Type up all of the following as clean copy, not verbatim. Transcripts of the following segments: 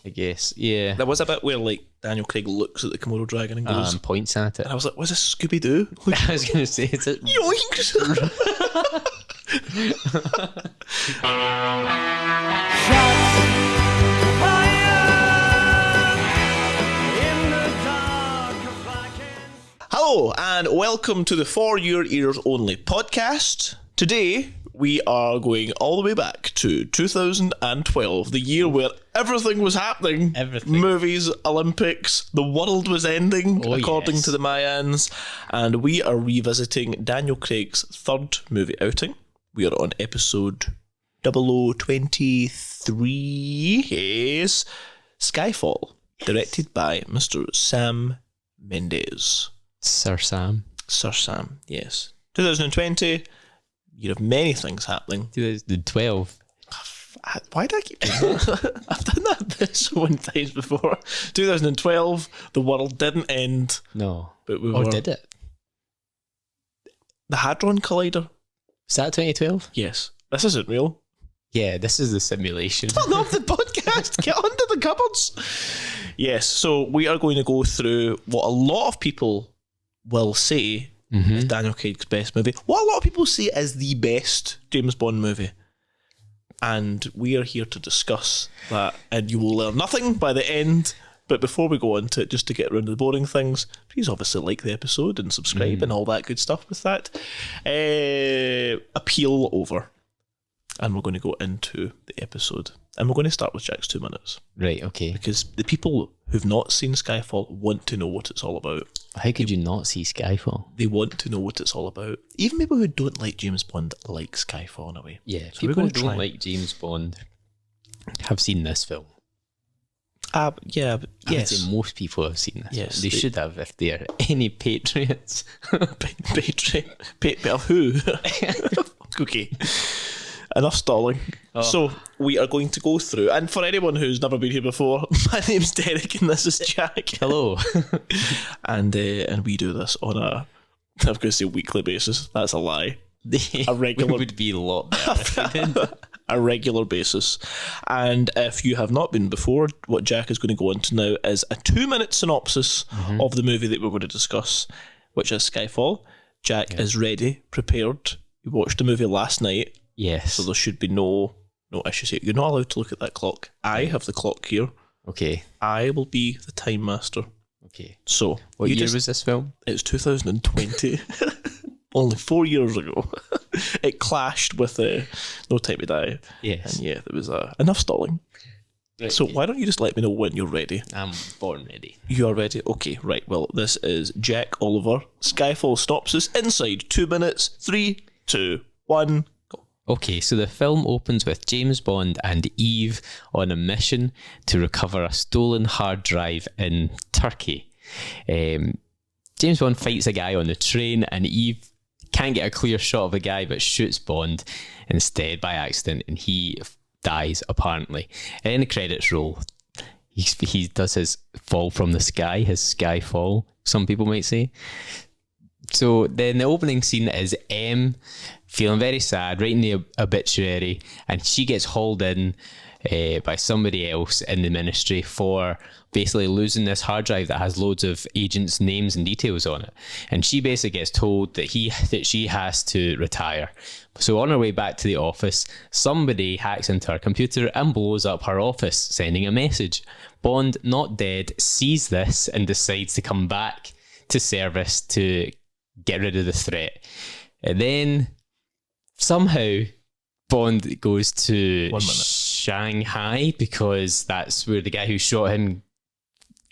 I guess, yeah. There was a bit where like Daniel Craig looks at the Komodo dragon and goes, Points at it. and I was like, was this Scooby-Doo? I was going to say, is it? Yoinks! Hello and welcome to the For Your Ears Only podcast. Today we are going all the way back to 2012, the year where everything was happening. Everything. Movies, Olympics, the world was ending, according yes. to the Mayans. And we are revisiting Daniel Craig's third movie outing. We are on episode 0023, yes, Skyfall, directed by Mr. Sam Mendes. Sir Sam, yes. 2020, year of many things happening. 2012. Why do I keep doing that? I've done that so many times before. 2012, the world didn't end. No. But we or were. did it? The Hadron Collider? Was that 2012? Yes. This isn't real. Yeah, this is the simulation. Turn off the podcast. Get under the cupboards. Yes, so we are going to go through what a lot of people will say is Daniel Craig's best movie. What a lot of people say is the best James Bond movie. And we are here to discuss that, and you will learn nothing by the end. But before we go into it, just to get around to the boring things, please obviously like the episode and subscribe and all that good stuff with that. Appeal over. And we're going to go into the episode. And we're going to start with Jack's 2 minutes. Right, okay. Because the people who've not seen Skyfall want to know what it's all about. How could you not see Skyfall? They want to know what it's all about. Even people who don't like James Bond like Skyfall in a way. Yeah, So people who don't like James Bond have seen this film. Yeah, but I would yes. say most people have seen this. Yes, They should have if they're any patriots. Of who? Okay. Enough stalling. Oh. So we are going to go through, and for anyone who's never been here before, my name's Derek and this is Jack. Hello. And we do this on a, I'm going to say weekly basis. That's a lie. A regular We would be a lot better if we did. A regular basis. And if you have not been before, what Jack is going to go into now is a 2-minute synopsis of the movie that we're going to discuss, which is Skyfall. Jack is ready, prepared. He watched the movie last night. Yes. So there should be no issues here. You're not allowed to look at that clock. I have the clock here. Okay. I will be the time master. Okay. So What year was this film? It's 2020. Only 4 years ago. It clashed with No Time to Die. Yes. And yeah, there was enough stalling. Right, So okay. why don't you just let me know when you're ready? I'm born ready. You are ready? Okay, right. Well, this is Jack Oliver. Skyfall synopsis inside 2 minutes. 3, 2, 1, go. Okay, so the film opens with James Bond and Eve on a mission to recover a stolen hard drive in Turkey. James Bond fights a guy on the train and Eve can't get a clear shot of the guy but shoots Bond instead by accident and he dies apparently. And in the credits roll, he does his fall from the sky, his sky fall, some people might say. So then the opening scene is M feeling very sad, writing the obituary, and she gets hauled in by somebody else in the ministry for basically losing this hard drive that has loads of agents' names and details on it. And she basically gets told that she has to retire. So on her way back to the office, somebody hacks into her computer and blows up her office, sending a message. Bond, not dead, sees this and decides to come back to service to get rid of the threat. And then somehow Bond goes to 1 minute. Shanghai because that's where the guy who shot him,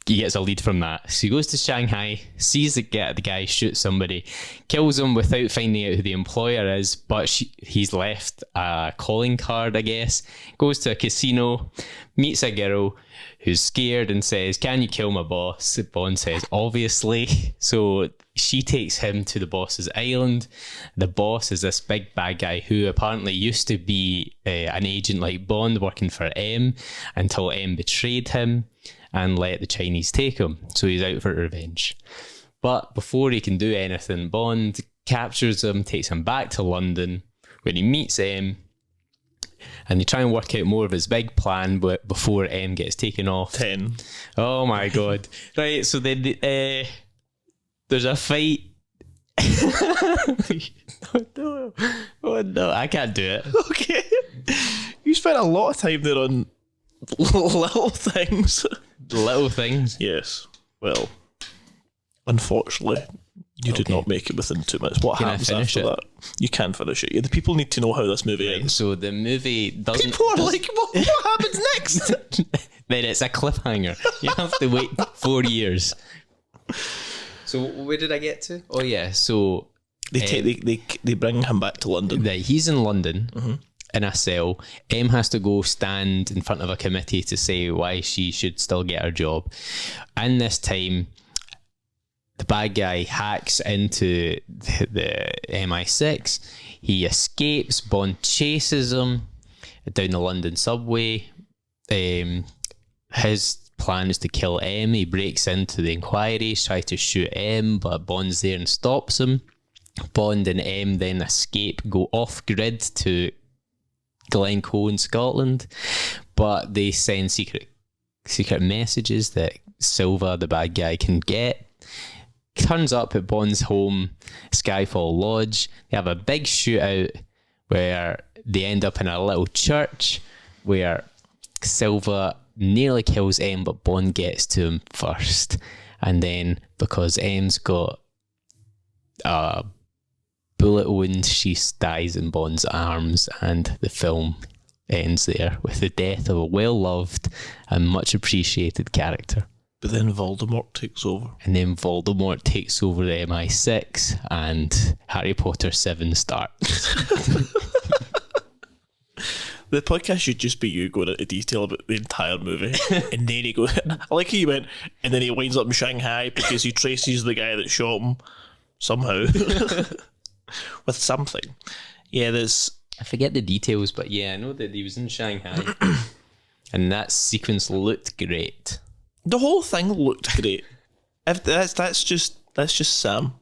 he gets a lead from that. So he goes to Shanghai, sees the guy shoot somebody, kills him without finding out who the employer is, but he's left a calling card, I guess. Goes to a casino, meets a girl who's scared and says, "Can you kill my boss?" Bond says, "Obviously." So she takes him to the boss's island. The boss is this big bad guy who apparently used to be an agent like Bond working for M until M betrayed him and let the Chinese take him. So he's out for revenge. But before he can do anything, Bond captures him, takes him back to London, where he meets M, And they try and work out more of his big plan before M gets taken off. 10. Oh my god. Right, so then there's a fight. Oh no, I can't do it. Okay. You spent a lot of time there on little things. Little things. Yes. Well, unfortunately, you did not make it within 2 minutes. What happens after that? You can finish it. Yeah, the people need to know how this movie ends. So the movie doesn't... People are like, what happens next? Then it's a cliffhanger. You have to wait 4 years. So where did I get to? Oh yeah, so... They bring him back to London. He's in London in a cell. M has to go stand in front of a committee to say why she should still get her job. And this time, the bad guy hacks into the MI6. He escapes. Bond chases him down the London subway. His plan is to kill M. He breaks into the inquiries, tries to shoot M, but Bond's there and stops him. Bond and M then escape, go off-grid to Glencoe in Scotland, but they send secret messages that Silva, the bad guy, can get. Turns up at Bond's home, Skyfall Lodge. They have a big shootout where they end up in a little church where Silva nearly kills M, but Bond gets to him first. And then, because M's got a bullet wound, she dies in Bond's arms, and the film ends there with the death of a well-loved and much appreciated character. But then Voldemort takes over. And then Voldemort takes over the MI6 and Harry Potter 7 starts. The podcast should just be you going into detail about the entire movie. And then he goes, I like how you went, and then he winds up in Shanghai because he traces the guy that shot him somehow. With something. Yeah, I forget the details, but yeah, I know that he was in Shanghai. And that sequence looked great. The whole thing looked great. If that's just Sam.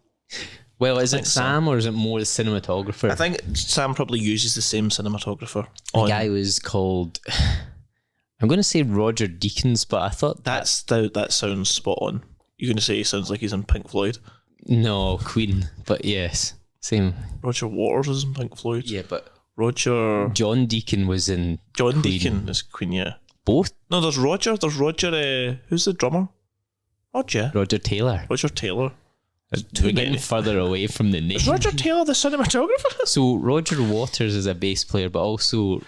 Well, is it Sam or is it more the cinematographer? I think Sam probably uses the same cinematographer. The guy was called, I'm going to say Roger Deakins, but I thought that sounds spot on. You're going to say he sounds like he's in Pink Floyd? No, Queen, but yes, same. Roger Waters is in Pink Floyd. Yeah, but John Deacon was in John Queen. Deacon is Queen, yeah. Both? No, there's Roger, who's the drummer? Roger Taylor. We're getting further away from the name. Is Roger Taylor the cinematographer? So Roger Waters is a bass player, but also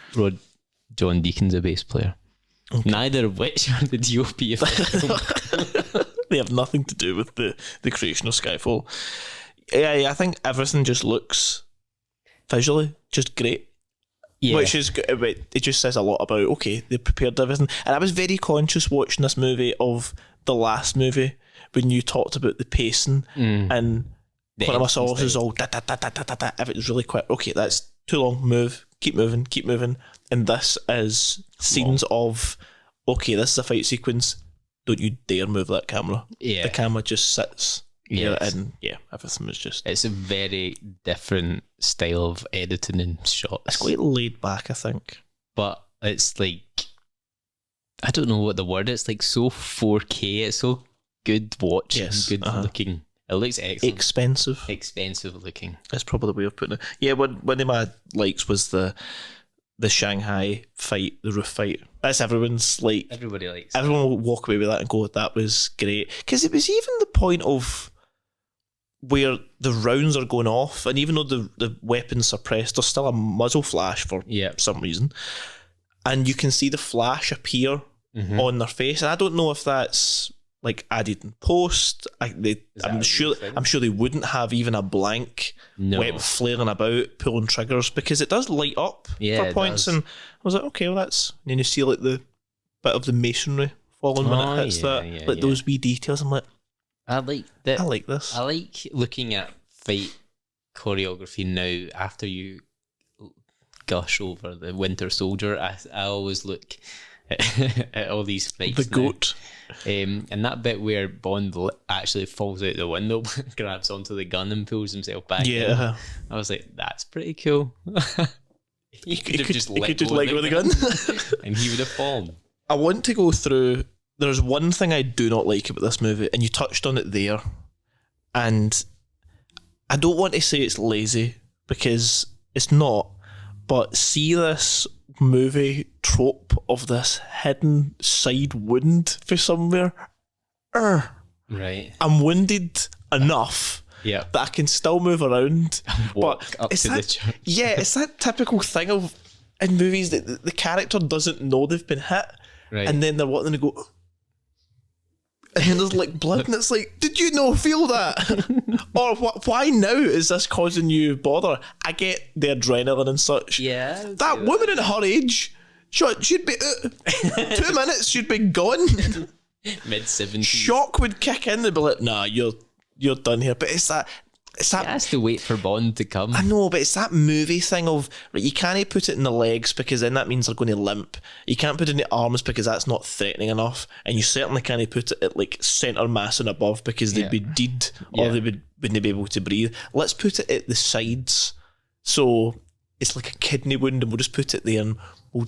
John Deacon's a bass player. Okay. Neither of which are the DOP of the film. They have nothing to do with the creation of Skyfall. Yeah, I think everything just looks visually just great. Yeah. Which is, it just says a lot about, okay, they prepared everything. And I was very conscious watching this movie of the last movie when you talked about the pacing and one of my songs is all da da da da da da. If it was really quick, okay, that's too long, move, keep moving. And this is scenes of, okay, this is a fight sequence, don't you dare move that camera. Yeah. The camera just sits. Yeah, and everything was just... It's a very different style of editing and shots. It's quite laid back, I think. But it's like... I don't know what the word is. It's like so 4K. It's so good watching, good looking. It looks excellent. Expensive looking. That's probably the way of putting it. Yeah, one of my likes was the Shanghai fight, the roof fight. That's everyone's like... Everybody likes Everyone will walk away with that and go, that was great. Because it was even the point of where the rounds are going off, and even though the weapon's suppressed, there's still a muzzle flash for some reason. And you can see the flash appear on their face. And I don't know if that's like added in post. I'm sure they wouldn't have even a blank weapon flaring about, pulling triggers, because it does light up for points. And I was like, okay, well that's... And then you see like the bit of the masonry falling when it hits those wee details. I'm like, I like that. I like this. I like looking at fight choreography now after you gush over the Winter Soldier. I always look at all these fights. The goat. And that bit where Bond actually falls out the window, grabs onto the gun and pulls himself back in. I was like, that's pretty cool. he could have just let go of the gun. And he would have fallen. I want to go through. There's one thing I do not like about this movie, and you touched on it there. And I don't want to say it's lazy, because it's not. But see this movie trope of this hidden side wound for somewhere? Right. I'm wounded enough that I can still move around. Walk up to the church. Yeah, it's that typical thing of in movies that the character doesn't know they've been hit. Right. And then they're wanting to go, and then there's like blood, and it's like, did you not feel that? Or why now is this causing you bother? I get the adrenaline and such. Yeah. That woman in her age, she'd be 2 minutes, she'd be gone. Mid-70s. Shock would kick in. They'd be like, nah, you're done here. But it's that. He has to wait for Bond to come. I know, but it's that movie thing of, right, you can't put it in the legs because then that means they're going to limp. You can't put it in the arms because that's not threatening enough. And you certainly can't put it at like centre mass and above because they'd be dead or they wouldn't be able to breathe. Let's put it at the sides. So it's like a kidney wound, and we'll just put it there, and we'll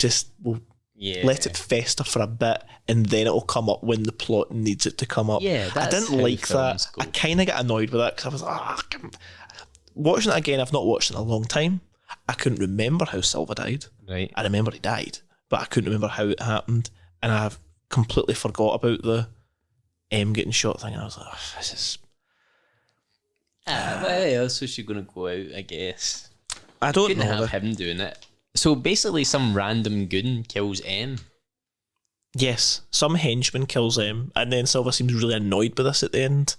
let it fester for a bit, and then it'll come up when the plot needs it to come up. Yeah, I didn't like that. I kind of got annoyed with that because I was watching it again. I've not watched it in a long time. I couldn't remember how Silva died. Right. I remember he died, but I couldn't remember how it happened, and I've completely forgot about the M getting shot thing. And I was like, this is. What else was she going to go out, I guess? I don't Couldn't know. have him doing it. So basically, some random goon kills M. Yes, some henchman kills M, and then Silva seems really annoyed by this at the end,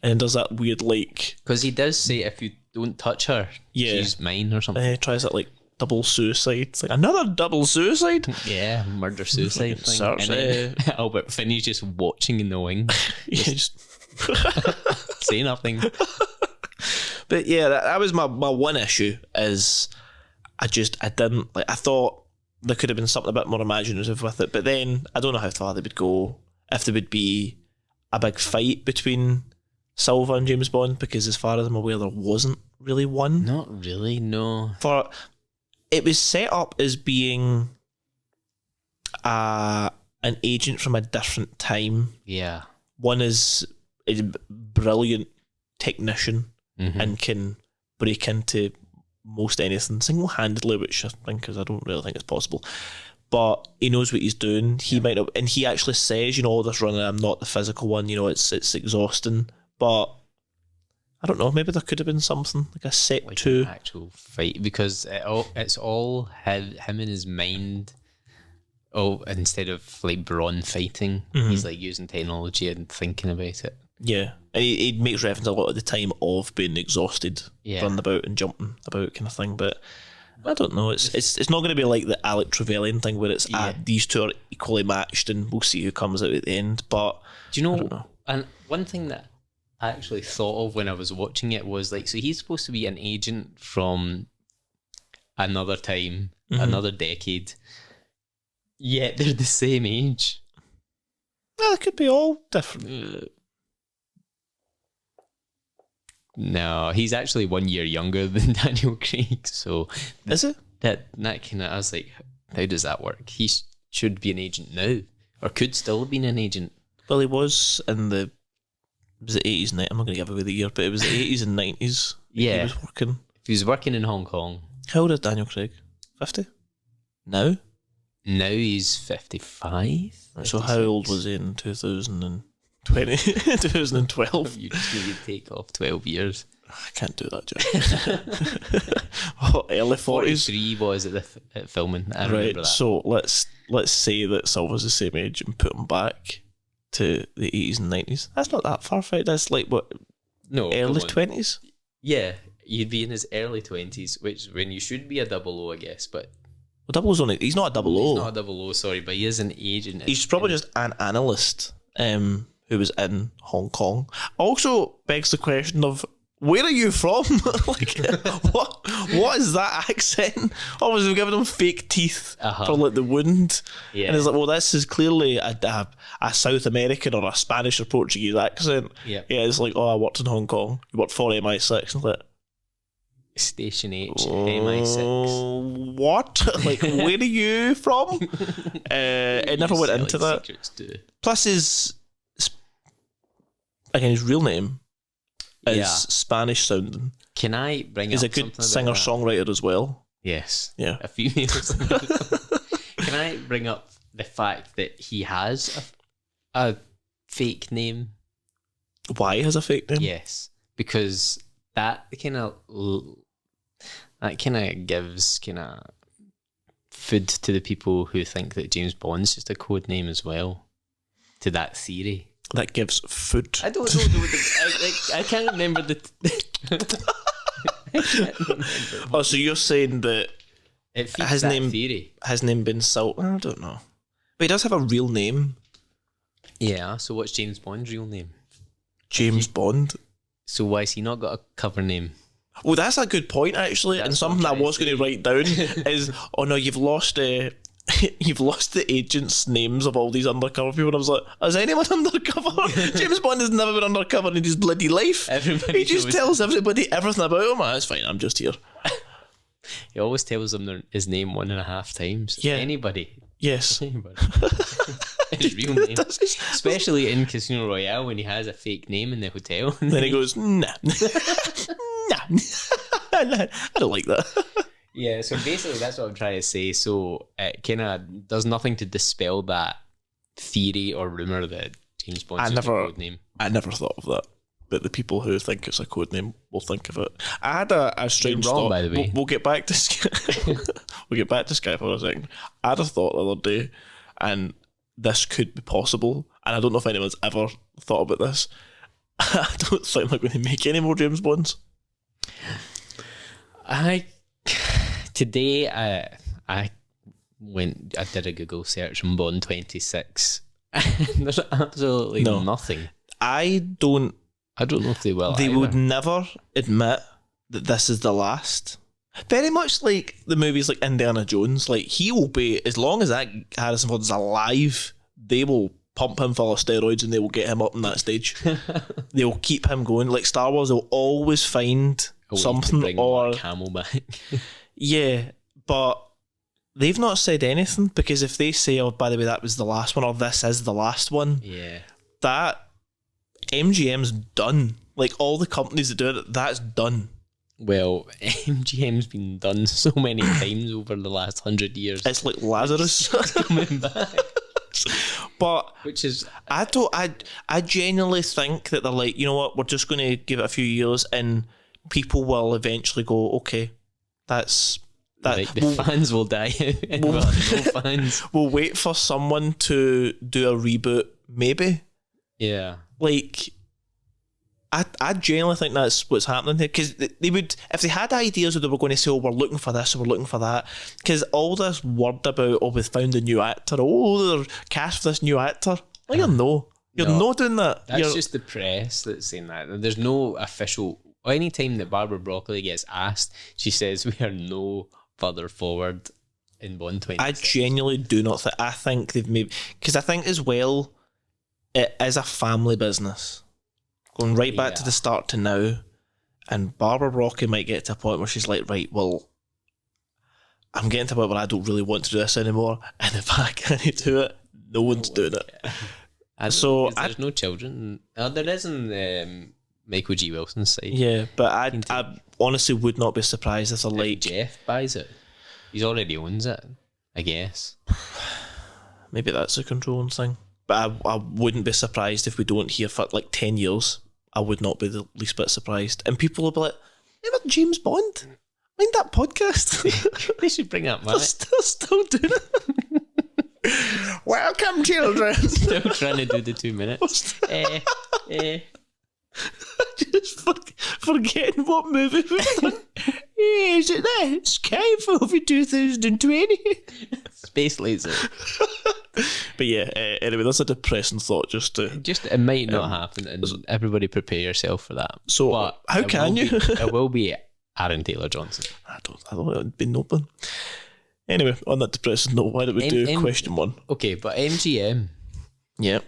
and does that weird like. Because he does say, if you don't touch her, she's mine or something. He tries that like double suicide. It's like another double suicide. Yeah, murder suicide thing. Starts, and then Albert Finney's just watching in the wing. Just say nothing. But yeah, that was my one issue is. I didn't like. I thought there could have been something a bit more imaginative with it, but then I don't know how far they would go if there would be a big fight between Silva and James Bond, because as far as I'm aware, there wasn't really one. Not really, no. For it was set up as being an agent from a different time. Yeah. One is a brilliant technician and can break into most anything single-handedly, which I think I don't really think it's possible, but he knows what he's doing. He might not, and he actually says, all this running, I'm not the physical one, it's exhausting, but I don't know, maybe there could have been something like a set like to an actual fight, because it's all him in his mind. Instead of like Braun fighting, he's like using technology and thinking about it. Yeah, and he makes reference a lot of the time of being exhausted, running about and jumping about kind of thing. But I don't know. It's not going to be like the Alec Trevelyan thing where it's these two are equally matched and we'll see who comes out at the end. But do you know? I don't know. And one thing that I actually thought of when I was watching it was like, so he's supposed to be an agent from another time, another decade. Yet they're the same age. Well, it could be all different. No, he's actually 1 year younger than Daniel Craig. So is it? That kind of, I was like, how does that work? He should be an agent now, or could still have been an agent. Well, he was in the 80s and 90s. I'm not going to give away the year, but it was the 80s and 90s. Yeah, he was working. He was working in Hong Kong. How old is Daniel Craig? 50? Now he's 55. So how old was he in 2020? 2012? You just need to take off 12 years. I can't do that, Joe. Early 40s? 43 was at filming. I remember that. So let's say that Silva's the same age and put him back to the 80s and 90s. That's not that far fetched. That's like what? No, early 20s? Yeah, you'd be in his early 20s, which when you should be a 00, I guess, but well, 00's only, he's not a 00. He's not a 00, sorry, but he is an agent. He's probably just an analyst who was in Hong Kong. Also begs the question of, where are you from? Like, what is that accent? Obviously, we've given him fake teeth for like the wound, and it's like, well, this is clearly a South American or a Spanish or Portuguese accent. Yeah, it's like, oh, I worked in Hong Kong. You worked for MI6, and like, Station H, MI6. What? Like, where are you from? It never went into that. Plus, his real name is Spanish sounding. Can I bring He's up a good something singer songwriter as well. Yes. Yeah. A female singer. Can I bring up the fact that he has a fake name? Why has a fake name? Yes, because that kind of gives food to the people who think that James Bond's just a code name as well, to that theory. That gives food. I don't know. I can't remember Oh, so you're saying that it his name theory has name been Salt? I don't know, but he does have a real name. Yeah. So what's James Bond's real name? James Bond. So why has he not got a cover name? Well, that's a good point actually, and something I was going to write down is, oh no, you've lost the agents' names of all these undercover people. And I was like, has anyone undercover? James Bond has never been undercover in his bloody life. He just tells everybody everything about him. It's fine, I'm just here. He always tells them his name 1.5 times. Yeah. Anybody. Yes. Anybody. His real name. Especially in Casino Royale when he has a fake name in the hotel. And then he goes, nah. I don't like that. Yeah, so basically that's what I'm trying to say. So it kind of does nothing to dispel that theory or rumour that James Bond's a code name. I never thought of that. But the people who think it's a code name will think of it. I had a strange thought. By the way. We'll get back to Skyfall for a second. I had a thought the other day, and this could be possible. And I don't know if anyone's ever thought about this. I don't think they're going to make any more James Bonds. Today I did a Google search on Bond 26. There's absolutely nothing. I don't know if they will. They would never admit that this is the last. Very much like the movies like Indiana Jones. Like, he will be, as long as that Harrison Ford is alive, they will pump him full of steroids and they will get him up on that stage. They will keep him going. Like Star Wars, they'll always find something or Camel back. Yeah, but they've not said anything, because if they say, oh, by the way, that was the last one, or this is the last one, that MGM's done. Like, all the companies that do it, that's done. Well, MGM's been done so many times over the last 100 years. It's like Lazarus coming back. But which is, I genuinely think that they're like, you know what, we're just going to give it a few years and people will eventually go, okay, that's that. Like, the fans will die out and we'll have no fans. We'll wait for someone to do a reboot, maybe. Yeah. Like, I genuinely think that's what's happening here, because they would, if they had ideas where they were going to say, oh, we're looking for this or we're looking for that, because all this word about, oh, we've found a new actor, oh, they're cast for this new actor, like, you're not doing that. That's just the press that's saying that. There's no official, any time that Barbara Broccoli gets asked, she says we are no further forward in Bond 26. I genuinely do not think, I think they've made, because I think as well, it is a family business. Going right back to the start to now, and Barbara Broccoli might get to a point where she's like, right, well, I'm getting to a point where I don't really want to do this anymore, and if I can't do it, no one's doing it. So there's no children. There is in Michael G. Wilson's side. Yeah, but I honestly would not be surprised if like Jeff buys it. He already owns it, I guess. Maybe that's a controlling thing. But I wouldn't be surprised if we don't hear for like 10 years. I would not be the least bit surprised. And people will be like, remember James Bond? Mind that podcast? They should bring up, man. They're still doing it. Welcome, children. Still trying to do the 2 minutes. Just forgetting what movie we've done. Is it that? Skyfall for 2020. Space laser. But yeah, anyway, that's a depressing thought. It might not happen, and everybody prepare yourself for that. So, but how can you? It will be Aaron Taylor-Johnson. I don't know, it would be nothing. Anyway, on that depressing note, why don't we do question one? Okay, but MGM. Yeah.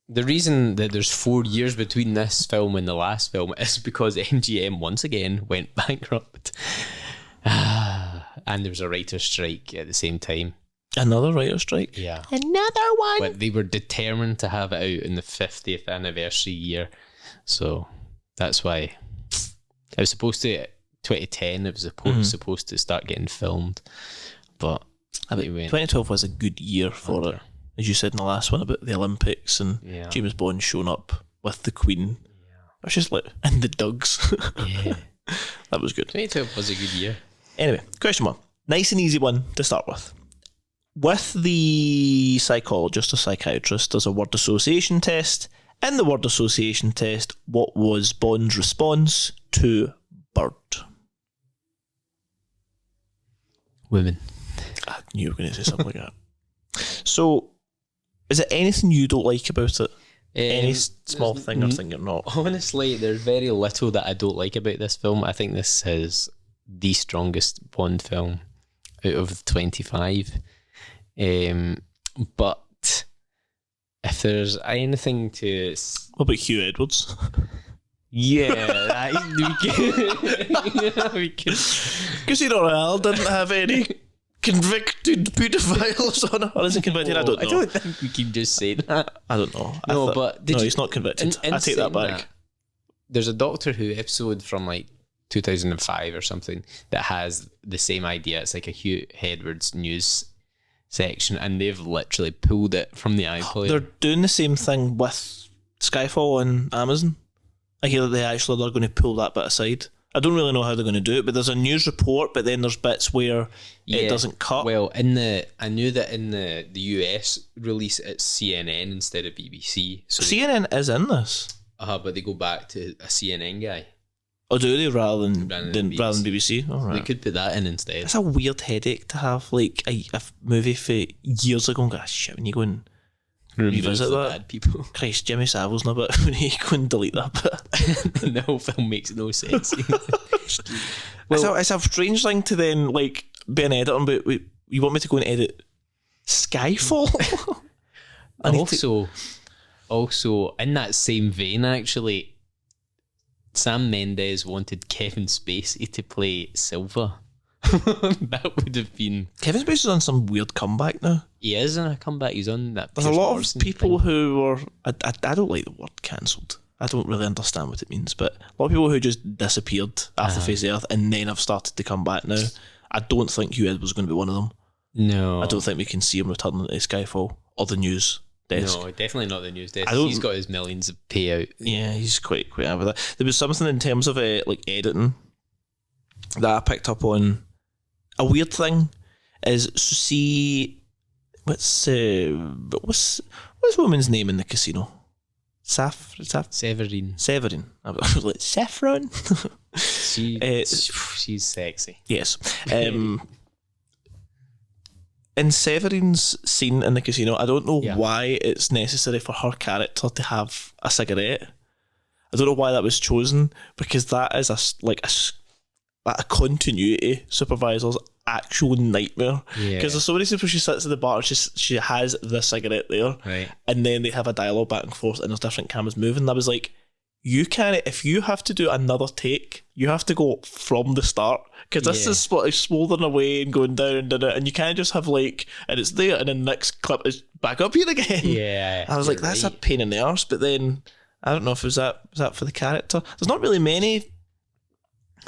the reason that there's 4 years between this film and the last film is because MGM once again went bankrupt. And there was a writer's strike at the same time. Another writer's strike? Yeah. Another one? But they were determined to have it out in the 50th anniversary year. So that's why it was supposed to, 2010, it was supposed to start getting filmed. But they went 2012 was a good year for it. As you said in the last one about the Olympics and James Bond showing up with the Queen. It was just like, in the Dugs. Yeah. That was good. 2012 was a good year. Anyway, question one. Nice and easy one to start with. With the psychologist or psychiatrist, there's a word association test. In the word association test, what was Bond's response to bird? Women. I knew you were going to say something like that. So, is there anything you don't like about it? Any small thing or thing you're not? Honestly, there's very little that I don't like about this film. I think this is the strongest Bond film out of 25. But if there's anything to... What about Hugh Edwards? Yeah, we could. Casino Royale didn't have any convicted paedophiles on it. Or is it convicted? I don't know. I don't think we can just say that. I don't know. No, he's not convicted. I take that back. There's a Doctor Who episode from like 2005 or something that has the same idea. It's like a Hugh Edwards news section, and they've literally pulled it from the iPlayer. They're doing the same thing with Skyfall on Amazon. I hear that they're going to pull that bit aside. I don't really know how they're going to do it, but there's a news report, but then there's bits where it doesn't cut. Well, I knew that in the US release it's CNN instead of BBC. So CNN is in this. But they go back to a CNN guy. Oh, do they rather than BBC? All right. They could put that in instead. It's a weird headache to have, like a movie for years ago and go, shit, when you go and revisit that. Bad people. Christ, Jimmy Savile's not a bit when you go and delete that bit. The whole film makes no sense. It's a strange thing to then like be an editor, but you want me to go and edit Skyfall? Also, in that same vein, actually, Sam Mendes wanted Kevin Spacey to play Silva. That would have been... Kevin Spacey's on some weird comeback now. He is on a comeback. He's on that... There's a lot of people who were... I don't like the word cancelled. I don't really understand what it means, but a lot of people who just disappeared off the face of the earth and then have started to come back now. I don't think Hugh Edwards was going to be one of them. No. I don't think we can see him returning to Skyfall or the news desk. No, definitely not the news desk. He's got his millions of payout. Yeah, he's quite out with that. There was something in terms of like editing that I picked up on. A weird thing is see what's the woman's name in the casino? Severin. I was like Saffron. She's sexy. Yes. In Severin's scene in the casino, I don't know why it's necessary for her character to have a cigarette. I don't know why that was chosen, because that is a continuity supervisor's actual nightmare. Because there's so many people, she sits at the bar, she has the cigarette there, right, and then they have a dialogue back and forth, and there's different cameras moving. And I was like, you can't, if you have to do another take, you have to go from the start, because this is smouldering away and going down and you can't just have like, and it's there and then the next clip is back up here again. I was like, that's right. A pain in the arse. But then I don't know if it was that for the character. There's not really many.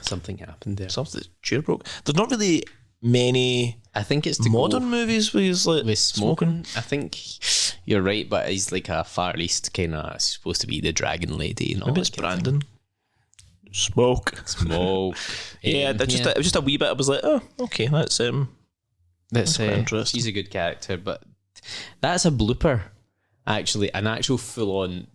Something happened there. Something chair broke. There's not really many. I think it's modern movies where he's like with smoking. I think you're right, but he's like a Far East kind of supposed to be the dragon lady and all. Maybe it's Brandon. Smoke. Yeah, it was just a wee bit. I was like, oh, okay, that's quite interesting. She's a good character, but that's a blooper. Actually, an actual full-on,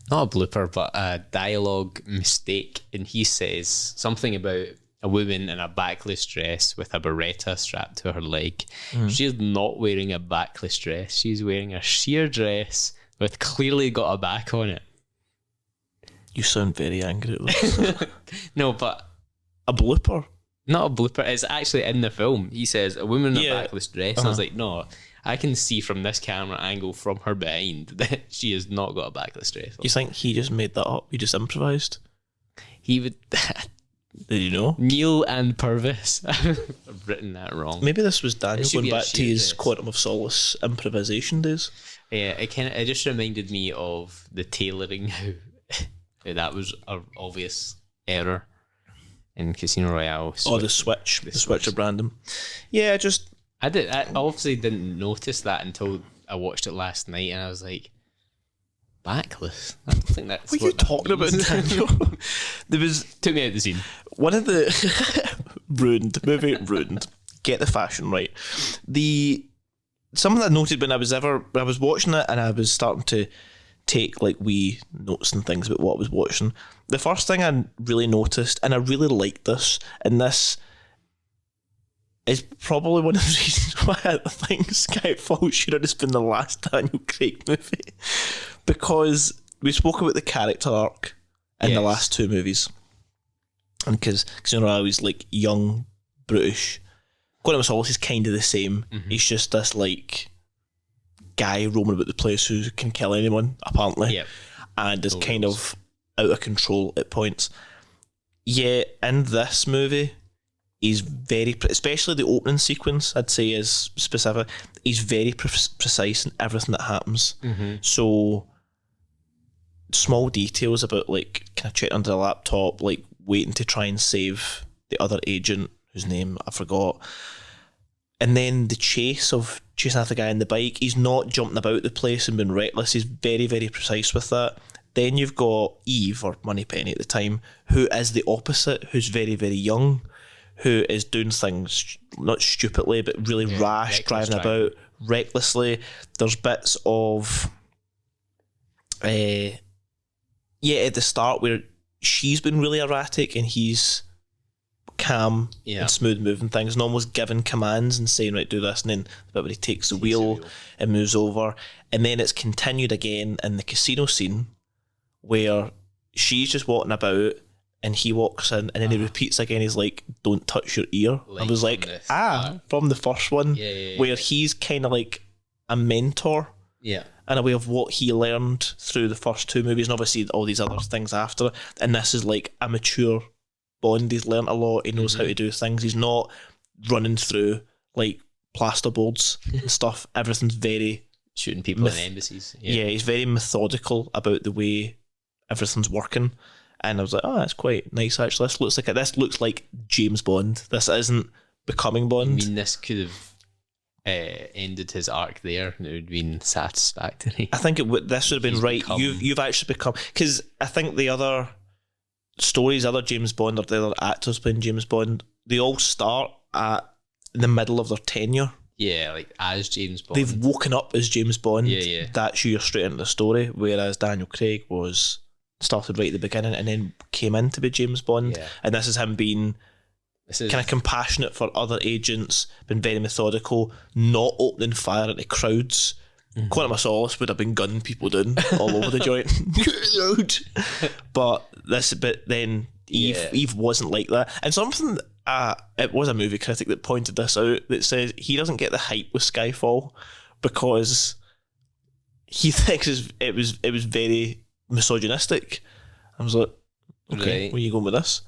not a blooper, but a dialogue mistake. And he says something about a woman in a backless dress with a beretta strapped to her leg. She's not wearing a backless dress. She's wearing a sheer dress with clearly got a back on it. You sound very angry at this. No, but a blooper. Not a blooper. It's actually in the film. He says a woman in a backless dress. I was like, no, I can see from this camera angle from her behind that she has not got a backless dress on. You think he just made that up? He just improvised? He would... Did you know? Neil and Purvis. I've written that wrong. Maybe this was Daniel going back to his dress. Quantum of Solace improvisation days. Yeah, it just reminded me of the tailoring, how that was an obvious error in Casino Royale. The switch of random. Yeah, I obviously didn't notice that until I watched it last night, and I was like, backless? I don't think that's what are you talking about, Daniel? Took me out the scene. One of the ruined. Get the fashion right. Something that I noted when I was watching it, and I was starting to take like wee notes and things about what I was watching. The first thing I really noticed, and I really liked this, and this is probably one of the reasons why I think Skyfall should have just been the last Daniel Craig movie, because we spoke about the character arc in the last two movies, and because I was like young British. Quantum of Solace is kind of the same. Mm-hmm. He's just this like guy roaming about the place who can kill anyone apparently, and is kind of out of control at points. Yeah, in this movie, he's very, especially the opening sequence, I'd say is specific. He's very precise in everything that happens. Mm-hmm. So small details about like kind of checking under the laptop, like waiting to try and save the other agent whose name I forgot. And then the chasing after the guy on the bike, he's not jumping about the place and being reckless. He's very, very precise with that. Then you've got Eve, or Moneypenny at the time, who is the opposite, who's very, very young, who is doing things not stupidly, but really rash, driving about recklessly. There's bits of, at the start where she's been really erratic and he's calm and smooth moving things and almost giving commands and saying, right, do this, and then the bit where he takes the wheel and moves over. And then it's continued again in the casino scene where she's just walking about and he walks in and then he repeats again, he's like, don't touch your ear. I was like, from the first one, where he's kind of like a mentor in a way of what he learned through the first two movies, and obviously all these other things after. And this is like a mature Bond. He's learnt a lot, he knows how to do things, he's not running through like plasterboards and stuff. Everything's very shooting people in embassies. He's very methodical about the way everything's working. And I was like, oh, that's quite nice actually. This looks like James Bond. This isn't becoming Bond. I mean, this could have ended his arc there and it would have been satisfactory. I think this would have been right. You've actually become, because I think the other stories, other James Bond, or the other actors playing James Bond, they all start at the middle of their tenure. Yeah, like as James Bond. They've woken up as James Bond. Yeah. That's you're straight into the story. Whereas Daniel Craig started right at the beginning and then came in to be James Bond. Yeah. And this is him being kind of compassionate for other agents, been very methodical, not opening fire at the crowds. Mm-hmm. Quantum of Solace would have been gunning people down all over the joint. But then Eve wasn't like that. And something, it was a movie critic that pointed this out, that says he doesn't get the hype with Skyfall because he thinks it was very misogynistic. I was like, okay, right. Where are you going with this?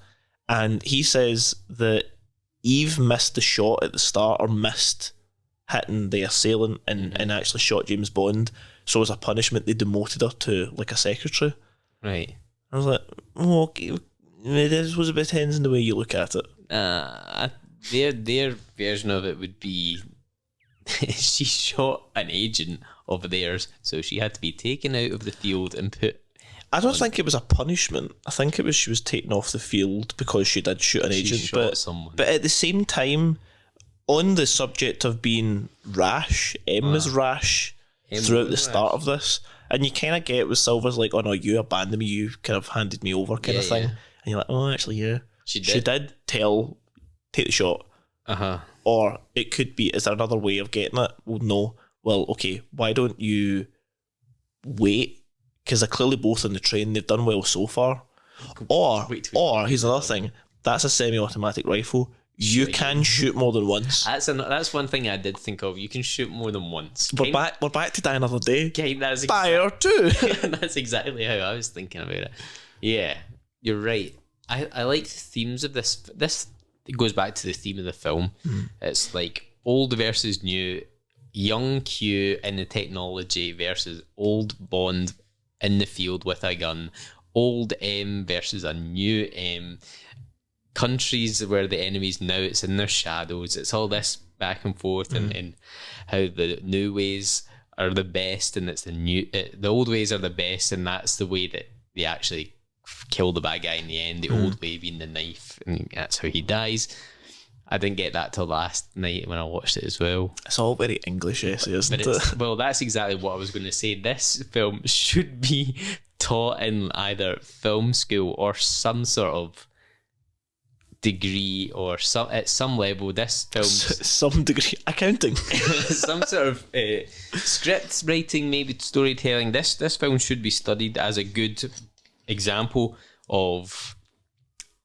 And he says that Eve missed the shot at the start, or missed hitting the assailant and actually shot James Bond. So as a punishment, they demoted her to like a secretary. Right. I was like, oh, okay, this was a bit tense in the way you look at it. Their version of it would be she shot an agent of theirs, so she had to be taken out of the field and put. I don't think it was a punishment. I think it was she was taken off the field because she did shoot an agent. But at the same time, on the subject of being rash, M was rash throughout the start of this. And you kind of get with Silver's like, oh no, you abandoned me, you kind of handed me over kind of thing. And you're like, oh, actually, yeah. She did take the shot. Or it could be, is there another way of getting it? Well, no. Well, okay, why don't you wait? Because they're clearly both on the train, they've done well so far. Or here's another thing, that's a semi-automatic rifle. You can shoot more than once. That's one thing I did think of. You can shoot more than once. We're back to Die Another Day. That's Die or two. That's exactly how I was thinking about it. Yeah, you're right. I like the themes of this. This goes back to the theme of the film. It's like old versus new, young Q in the technology versus old Bond in the field with a gun, old M versus a new M, countries where the enemies now it's in their shadows. It's all this back and forth and how the new ways are the best and it's the old ways are the best, and that's the way that they actually kill the bad guy in the end, the old way being the knife, and that's how he dies. I didn't get that till last night when I watched it as well. It's all very English essay, isn't it? Well, that's exactly what I was going to say. This film should be taught in either film school or some sort of degree, or at some level. This film, some degree accounting, some sort of script writing, maybe storytelling. This film should be studied as a good example of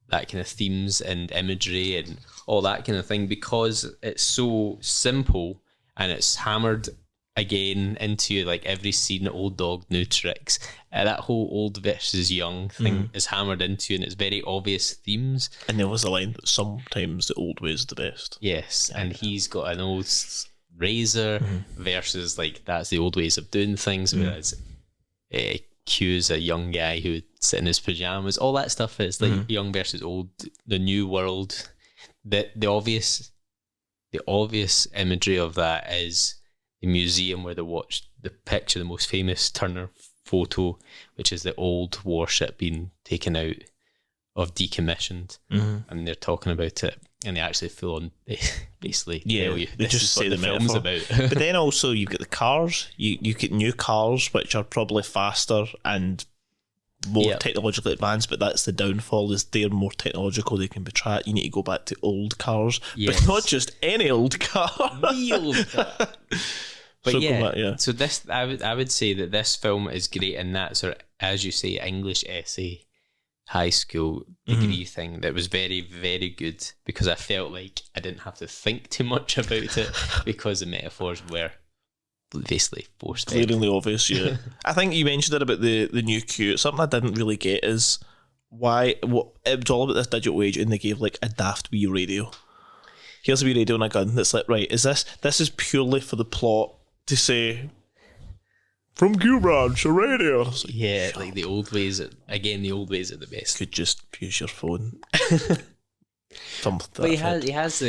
that kind of themes and imagery and all that kind of thing, because it's so simple and it's hammered again into like every scene, old dog, new tricks. That whole old versus young thing is hammered into, and it's very obvious themes. And there was a line that sometimes the old way is the best. Yes, and he's got an old razor versus like that's the old ways of doing things, whereas Q's a young guy who would sit in his pajamas. All that stuff is like young versus old, the new world. The obvious imagery of that is the museum where they watched the picture, the most famous Turner photo, which is the old warship being taken out of decommissioned, and they're talking about it, and they actually full on basically tell you they just say the film's about. But then also you've got the cars. You get new cars which are probably faster and more technologically advanced, but that's the downfall, is they're more technological, they can be tracked. You need to go back to old cars, but not just any old car. The old car. But so so this, I would say that this film is great in that sort of, as you say, English essay, high school degree thing that was very, very good, because I felt like I didn't have to think too much about it because the metaphors were basically forced. Glaringly obvious, yeah. I think you mentioned it about the new Q. Something I didn't really get is why it was all about this digital age, and they gave like a daft wee radio. Here's a wee radio and a gun. That's like, right, this is purely for the plot to say from Q Branch, a radio. Like, like the old ways. The old ways are the best. Could just use your phone. But he has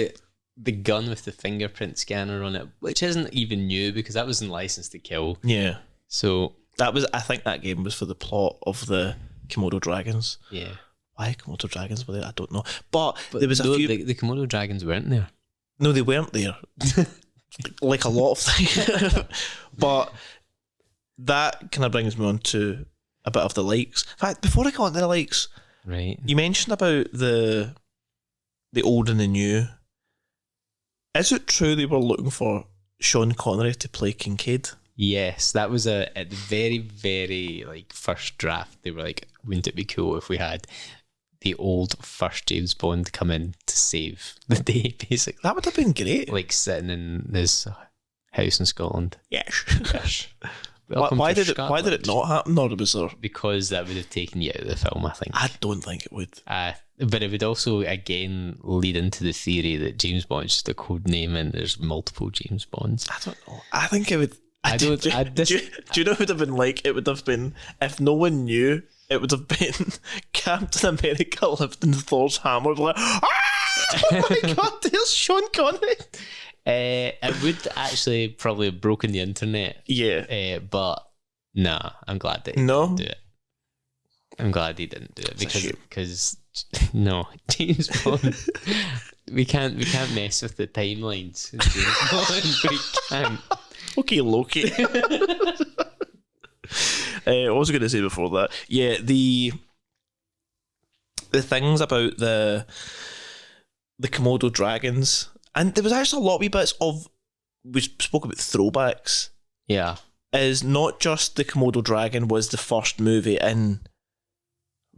the gun with the fingerprint scanner on it, which isn't even new because that was in License to Kill. Yeah. So I think that game was for the plot of the Komodo dragons. Yeah. Why Komodo dragons were there? I don't know. But there was a few. The Komodo dragons weren't there. No, they weren't there. Like a lot of things. But that kind of brings me on to a bit of the likes. In fact, before I go on to the likes, right? You mentioned about the old and the new. Is it true they were looking for Sean Connery to play Kincaid? Yes, that was at the very, very like first draft. They were like, wouldn't it be cool if we had the old first James Bond come in to save the day, basically? That would have been great. Like sitting in his house in Scotland. Yes. Why did it not happen? Or was there? Because that would have taken you out of the film, I think. I don't think it would. But it would also, again, lead into the theory that James Bond is just a code name and there's multiple James Bonds. I don't know. I think it would... Do you know what it would have been like? It would have been, if no one knew, it would have been Captain America lifting Thor's hammer, like, oh my god, there's Sean Connery. It would actually probably have broken the internet. Yeah. But nah, I'm glad that he didn't do it. I'm glad he didn't do it because no, James Bond. we can't mess with the timelines. James Bond, we can't. Okay, Loki. What was I going to say before that? Yeah, the things about the Komodo dragons. And there was actually a lot of wee bits of, we spoke about throwbacks. Yeah. Is not just the Komodo dragon was the first movie in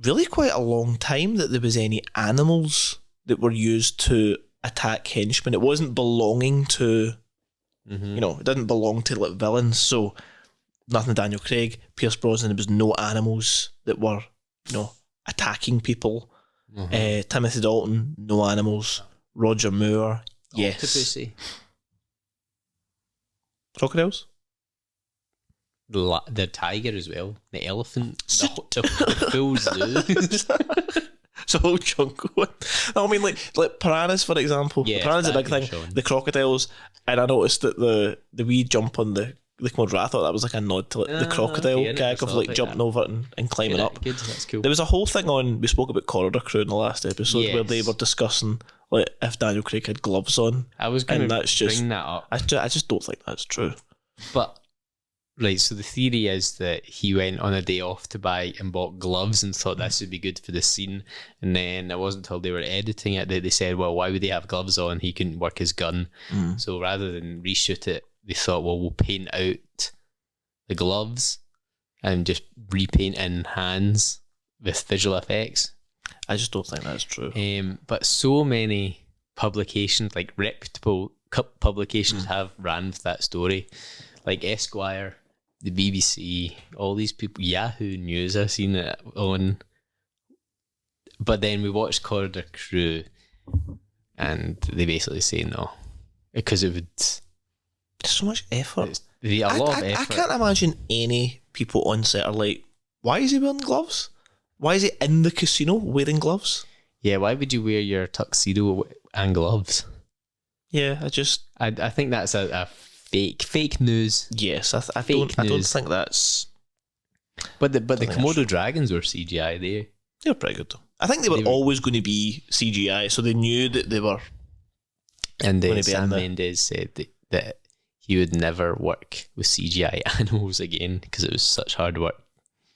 really quite a long time that there was any animals that were used to attack henchmen. It wasn't belonging to, you know, it didn't belong to like villains. So nothing Daniel Craig, Pierce Brosnan. There was no animals that were, you know, attacking people. Timothy Dalton, no animals. Roger Moore, yes. Octopussy. Crocodiles. The tiger as well. The elephant. The full zoo. It's a whole chunk of one. No, I mean, like piranhas, for example. Yeah, Piranhas is a big thing. Sean. The crocodiles, and I noticed that the wee jump on the Komodo, I thought that was like a nod to like, the crocodile okay, I never gag of thought like about jumping that. over it and climbing up. Good, that's cool. There was a whole thing on, we spoke about Corridor Crew in the last episode where they Yes. were discussing like if Daniel Craig had gloves on. I was going to that's just- bring that up. I just don't think that's true. But, right, so the theory is that he went on a day off to buy and bought gloves and thought this would be good for the scene. And then it wasn't until they were editing it that they said, well, why would he have gloves on? He couldn't work his gun. So rather than reshoot it, they thought, well, we'll paint out the gloves and just repaint in hands with visual effects. I just don't think that's true. But so many publications, like reputable publications, have ran with that story. Like Esquire, the BBC, all these people, Yahoo News, I've seen it on. But then we watched Corridor Crew and they basically say no. Because it would... There's so much effort. A lot of effort. I can't imagine any people on set are like, why is he wearing gloves? Why is he in the casino wearing gloves? Yeah, why would you wear your tuxedo and gloves? Yeah, I think that's a fake news. yes, I Fake don't news. think that's... But the think that's Komodo true. dragons were CGI. They're pretty good though. I think they were always going to be CGI, so they knew that they were... And Gonna be Sam in there. Mendes said that he would never work with CGI animals again because it was such hard work.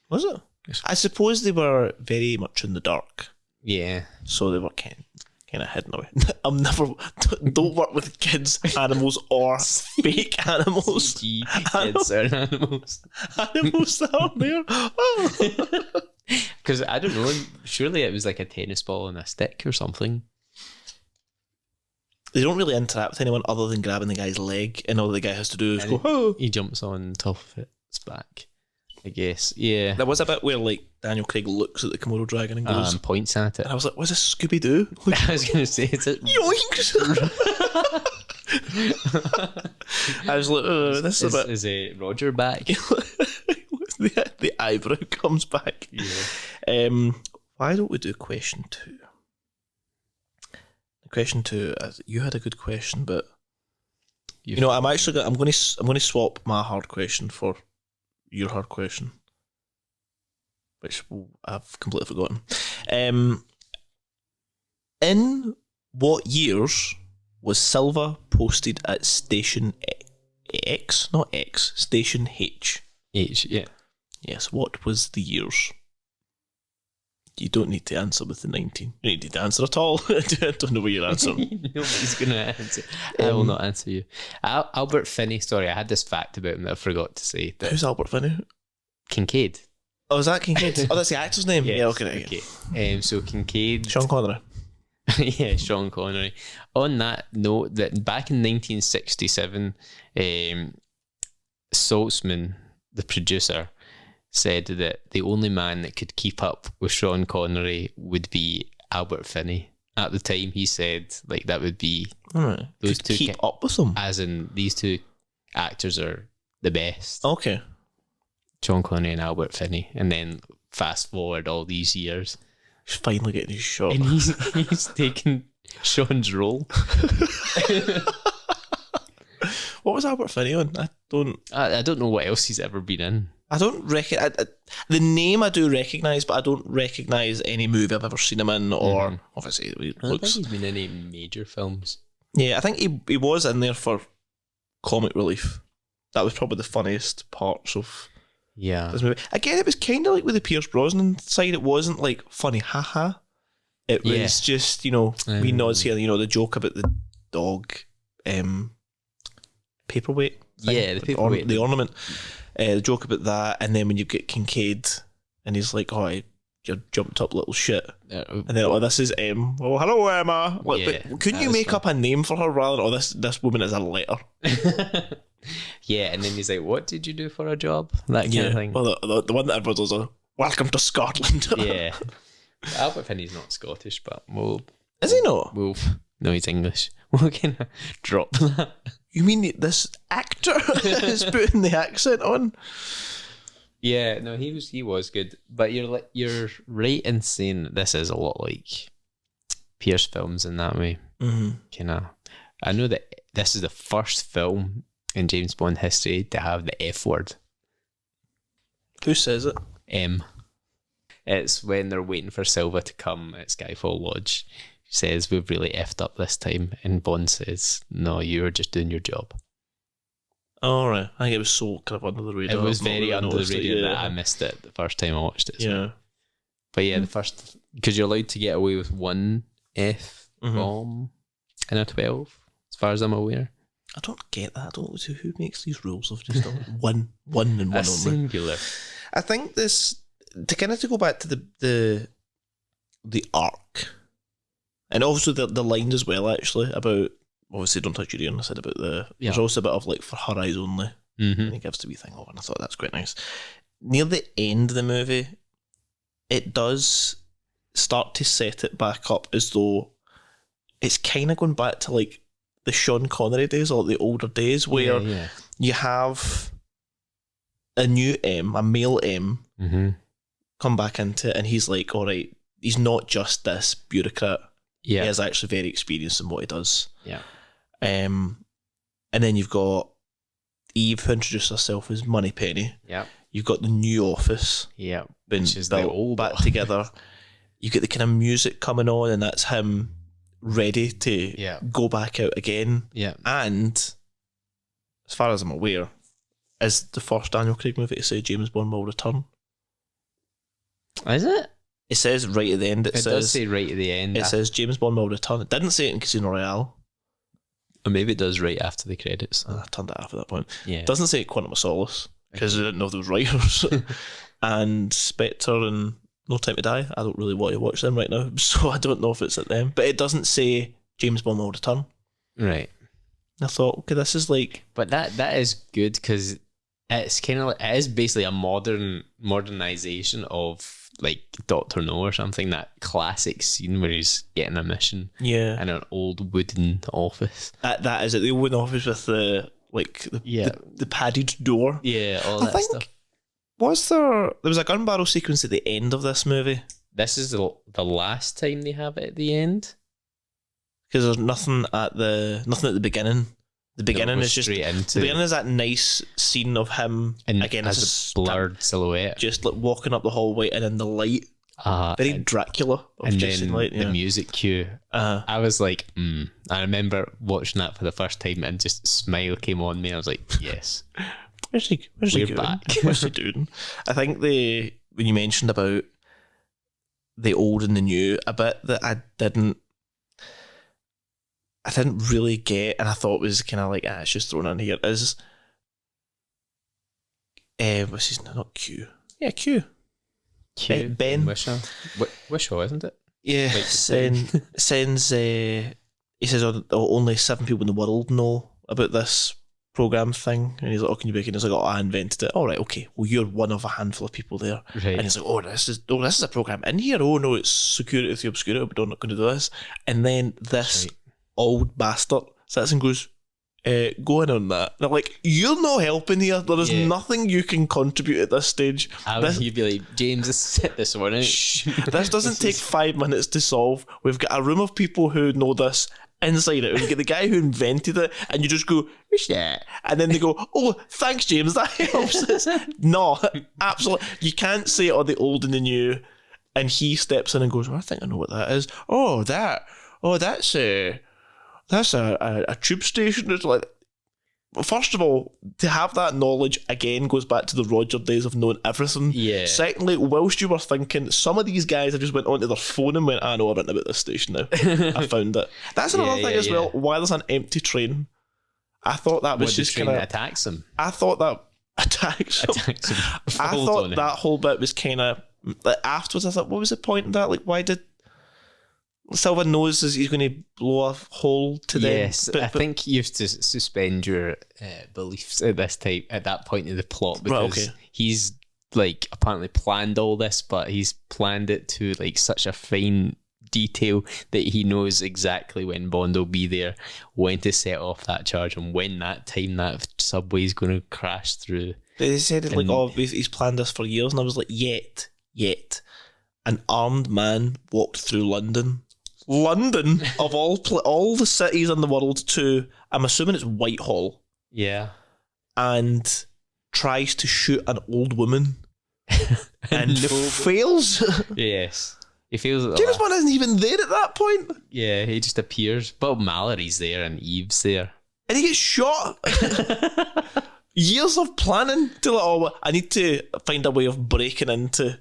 Was it? I suppose they were very much in the dark, Yeah. so they were kind of hidden away. I'm never... Don't work with kids, animals, or fake animals. CG kids are animals. Animals that aren't there. Oh. Because I don't know, surely it was like a tennis ball and a stick or something. They don't really interact with anyone other than grabbing the guy's leg, and all the guy has to do is go, oh. He jumps on top of its back, I guess. Yeah. There was a bit where like Daniel Craig looks at the Komodo dragon and goes, Points at it. and I was like, was this Scooby-Doo? I was going to say, it's it. Yoinks! I was like, oh, this is a bit... Is a Roger back? the eyebrow comes back. Yeah. Why don't we do question 2? Question 2, you had a good question, but you know, I'm going to swap my hard question for your hard question, which I've completely forgotten. In what years was Silva posted at Station X, not X, Station H? Yeah. Yes, what was the years? You don't need to answer with the 19. You don't need to answer at all. I don't know what you're answering. Nobody's going to answer. I will not answer you. Albert Finney, sorry, I had this fact about him that I forgot to say. That Who's Albert Finney? Kincaid. Oh, is that Kincaid? Oh, that's the actor's name? Yes, Yeah, okay. So Kincaid. Sean Connery. Yeah, Sean Connery. On that note, that back in 1967, Saltzman, the producer, said that the only man that could keep up with Sean Connery would be Albert Finney. At the time, he said like that would be All right. Those Could two keep up with them. as in these two actors are the best. Okay. Sean Connery and Albert Finney. And then fast forward all these years, He's finally getting his shot. and he's taken Sean's role. What was Albert Finney on? I I don't know what else he's ever been in. don't reckon. The name I do recognise, but I don't recognise any movie I've ever seen him in, or obviously he I don't looks. think he's been in any major films. Yeah, I think he was in there for comic relief. That was probably the funniest parts of Yeah. this movie. Again, it was kind of like with the Pierce Brosnan side. It wasn't like funny, haha. It was Yeah. just, you know, we nods here. You know, the joke about the dog, paperweight. Thing, Yeah, the paperweight. the ornament. The joke about that, and then when you get Kincaid, and he's like, "Oh, your jumped up little shit. And And then, this is M. Oh, hello, Emma. Like, Yeah, but couldn't you make up a name for her rather than, this woman is a letter? yeah, and then he's like, what did you do for a job? That kind of thing. Well, the one that everyone does a welcome to Scotland. Yeah. Albert Finney's not Scottish, but Is he not? No, he's English. We'll kind of drop that. You mean this actor is putting the accent on? Yeah, no, he was good, but you're right in saying that this is a lot like Pierce films in that way. Mm-hmm. I know that this is the first film in James Bond history to have the F word. Who says it? M. It's when they're waiting for Silva to come at Skyfall Lodge. He says, we've really effed up this time, and Bond says, no, you were just doing your job. Oh, right. I think it was so kind of under the radar. It was very really under the radar that I missed it the first time I watched it. So. But yeah, the first, because you're allowed to get away with one F bomb in a 12, as far as I'm aware. I don't get that. I don't know who makes these rules of just one and one only. Singular. I think this, to go back to the arc, and also the line as well, actually, about, obviously, don't touch your ear, and I said about there's also a bit of like, for her eyes only. And he gives the wee thing over, and I thought that's quite nice. Near the end of the movie, it does start to set it back up as though it's kind of going back to like the Sean Connery days or the older days where you have a new M, a male M, come back into it, and he's like, all right, he's not just this bureaucrat. Yeah. He is actually very experienced in what he does. Yeah. And then you've got Eve, who introduced herself as Moneypenny. Yeah. You've got the new office. Yeah. Been Which is the built old back together. You get the kind of music coming on, and that's him ready to go back out again. Yeah. And as far as I'm aware, is the first Daniel Craig movie to say James Bond will return. Is it? It says right at the end. It does say right at the end. It says James Bond will return. It didn't say it in Casino Royale. Or maybe it does right after the credits. I turned it off at that point. Yeah. It doesn't say Quantum of Solace because they didn't know those writers. And Spectre and No Time to Die. I don't really want to watch them right now, so I don't know if it's at them. But it doesn't say James Bond will return. Right. I thought, okay, this is like... But that is good because it's kind of like, it is basically a modernization of like Dr. No or something, that classic scene where he's getting a mission in an old wooden office. That is it, the wooden office with the padded door. Yeah, all that stuff. There was a gun barrel sequence at the end of this movie. This is the last time they have it at the end. Because there's nothing at the beginning. The beginning is just straight into the beginning is that nice scene of him and again as a blurred silhouette, just like walking up the hallway and in the light, very Dracula. And then the music cue. I was like, I remember watching that for the first time, and just smile came on me. I was like, yes, where's he going? Back. What's he doing? I think when you mentioned about the old and the new, a bit that I didn't really get, and I thought was kind of like, it's just thrown in here, is what's his name? Not Q. Yeah, Q. Ben Wishaw, isn't it? Yeah, sends he says, only 7 people in the world know about this program thing, and he's like, can you break it? And he's like, I invented it. All right, okay, well, you're one of a handful of people there. Right. And he's like, this is a program in here. Oh no, it's security through obscurity, but we're not going to do this. And then this old bastard sits and goes, go in on that. And I'm like, you're not helping here. There is nothing you can contribute at this stage. You'd be like, James, let's sit this one out. This doesn't take 5 minutes to solve. We've got a room of people who know this inside out. We get the guy who invented it, and you just go, what's that? And then they go, oh, thanks, James, that helps us. No, absolutely. You can't say it on the old and the new. And he steps in and goes, I think I know what that is. That's a tube station. It's like, first of all, to have that knowledge again goes back to the Roger days of knowing everything. Yeah. Secondly, whilst you were thinking, some of these guys have just went onto their phone and went, I know everything about this station now. I found it. That's another thing as well. Why there's an empty train. I thought that was just kind of attacks him. I thought that attacks him. I thought that whole bit was kind of Like afterwards, I thought, what was the point of that? Like, why did Silva knows he's going to blow a hole to them? Yes, I think you have to suspend your beliefs at that point in the plot, because he's like apparently planned all this, but he's planned it to like such a fine detail that he knows exactly when Bond will be there, when to set off that charge, and when that subway is going to crash through. They said it like, oh, he's planned this for years, and I was like, yet, an armed man walked through London of all the cities in the world, to, I'm assuming it's Whitehall, and tries to shoot an old woman and fails. Yes. He feels James Bond isn't even there at that point. Yeah, he just appears. But Mallory's there and Eve's there. And he gets shot. Years of planning to like, oh, I need to find a way of breaking into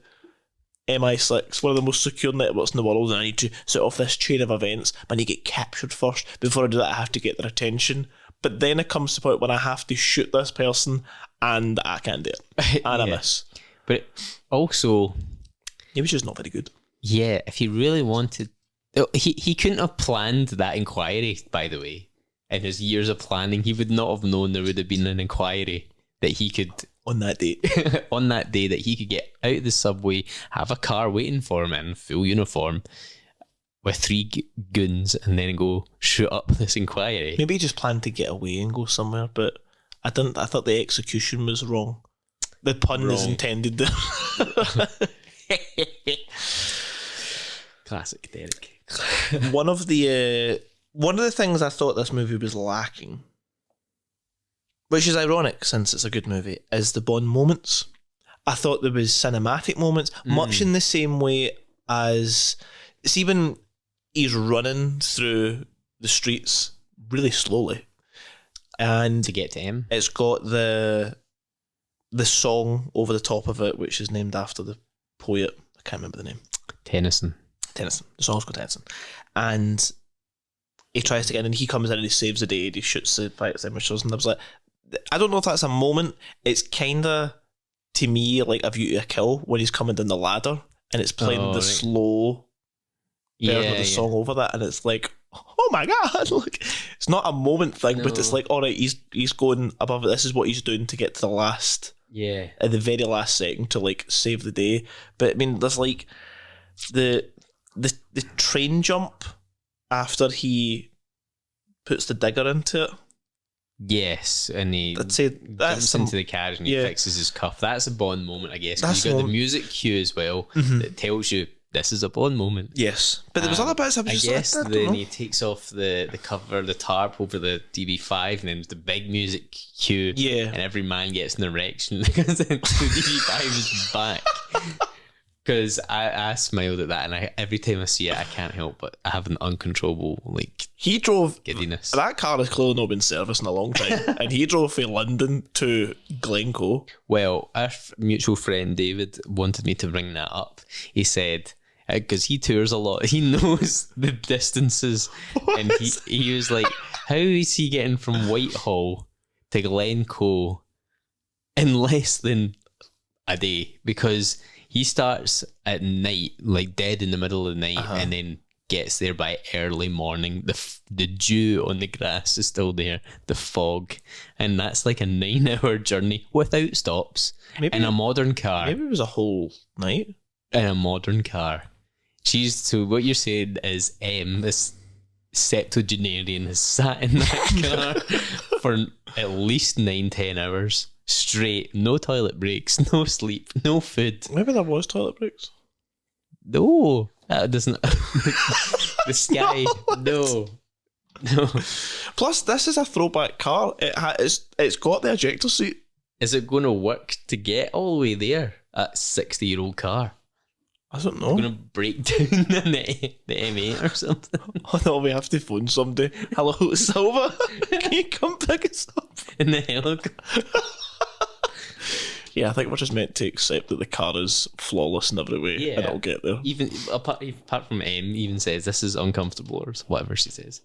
MI6, one of the most secure networks in the world, and I need to set off this chain of events, but I need to get captured first. Before I do that, I have to get their attention. But then it comes to the point when I have to shoot this person, and I can't do it. And I miss. But also, he was just not very good. Yeah, if he really wanted... He couldn't have planned that inquiry, by the way. In his years of planning, he would not have known there would have been an inquiry that he could... On that day. On that day, that he could get out of the subway, have a car waiting for him in full uniform with 3 guns, and then go shoot up this inquiry. Maybe he just planned to get away and go somewhere, but I didn't. I thought the execution was wrong. The pun is intended there. Classic Derek. One of the things I thought this movie was lacking, which is ironic since it's a good movie, is the Bond moments. I thought there was cinematic moments, much in the same way as, see, when he's running through the streets really slowly, and to get to him, it's got the song over the top of it, which is named after the poet. I can't remember the name. Tennyson. The song's called Tennyson. And he tries to get in, and he comes in and he saves the day, and he shoots the fire extinguishers, and I was like, I don't know if that's a moment. It's kind of, to me, like A View to a Kill, when he's coming down the ladder, and it's playing the slow version of the song over that, and it's like, oh my god, like, it's not a moment thing, but it's like, all right, he's going above it. This is what he's doing to get to the last, at the very last second, to like save the day. But I mean, there's like the train jump after he puts the digger into it. Yes, and he jumps into the carriage and he fixes his cuff. That's a Bond moment, I guess. You've got the music cue as well that tells you this is a Bond moment. Yes, but there was other bits I was just guess like, then he takes off the cover, the tarp over the DB5, and then the big music cue. Yeah, and every man gets an erection because the DB5 is back. Because I smiled at that, and every time I see it, I can't help but have an uncontrollable he drove giddiness. That car has clearly not been serviced in a long time, and he drove from London to Glencoe. Well, our mutual friend David wanted me to bring that up. He said, because he tours a lot, he knows the distances, and he was like, how is he getting from Whitehall to Glencoe in less than a day? Because he starts at night, like dead in the middle of the night, and then gets there by early morning. The dew on the grass is still there, the fog, and that's like a 9-hour journey without stops. Maybe in a modern car. Maybe it was a whole night. In a modern car. So what you're saying is this septuagenarian has sat in that car for at least 9-10 hours. Straight, no toilet breaks, no sleep, no food. Maybe there was toilet breaks. No, that doesn't. The Sky, no. Plus, this is a throwback car. It's got the ejector seat. Is it going to work to get all the way there? A 60-year-old car. I don't know. It's going to break down the M8 or something. Oh no, we have to phone somebody. Hello, Silva. Can you come pick us up in the helicopter? Yeah, I think we're just meant to accept that the car is flawless in every way, and it'll get there. Even apart from M, even says this is uncomfortable or whatever she says,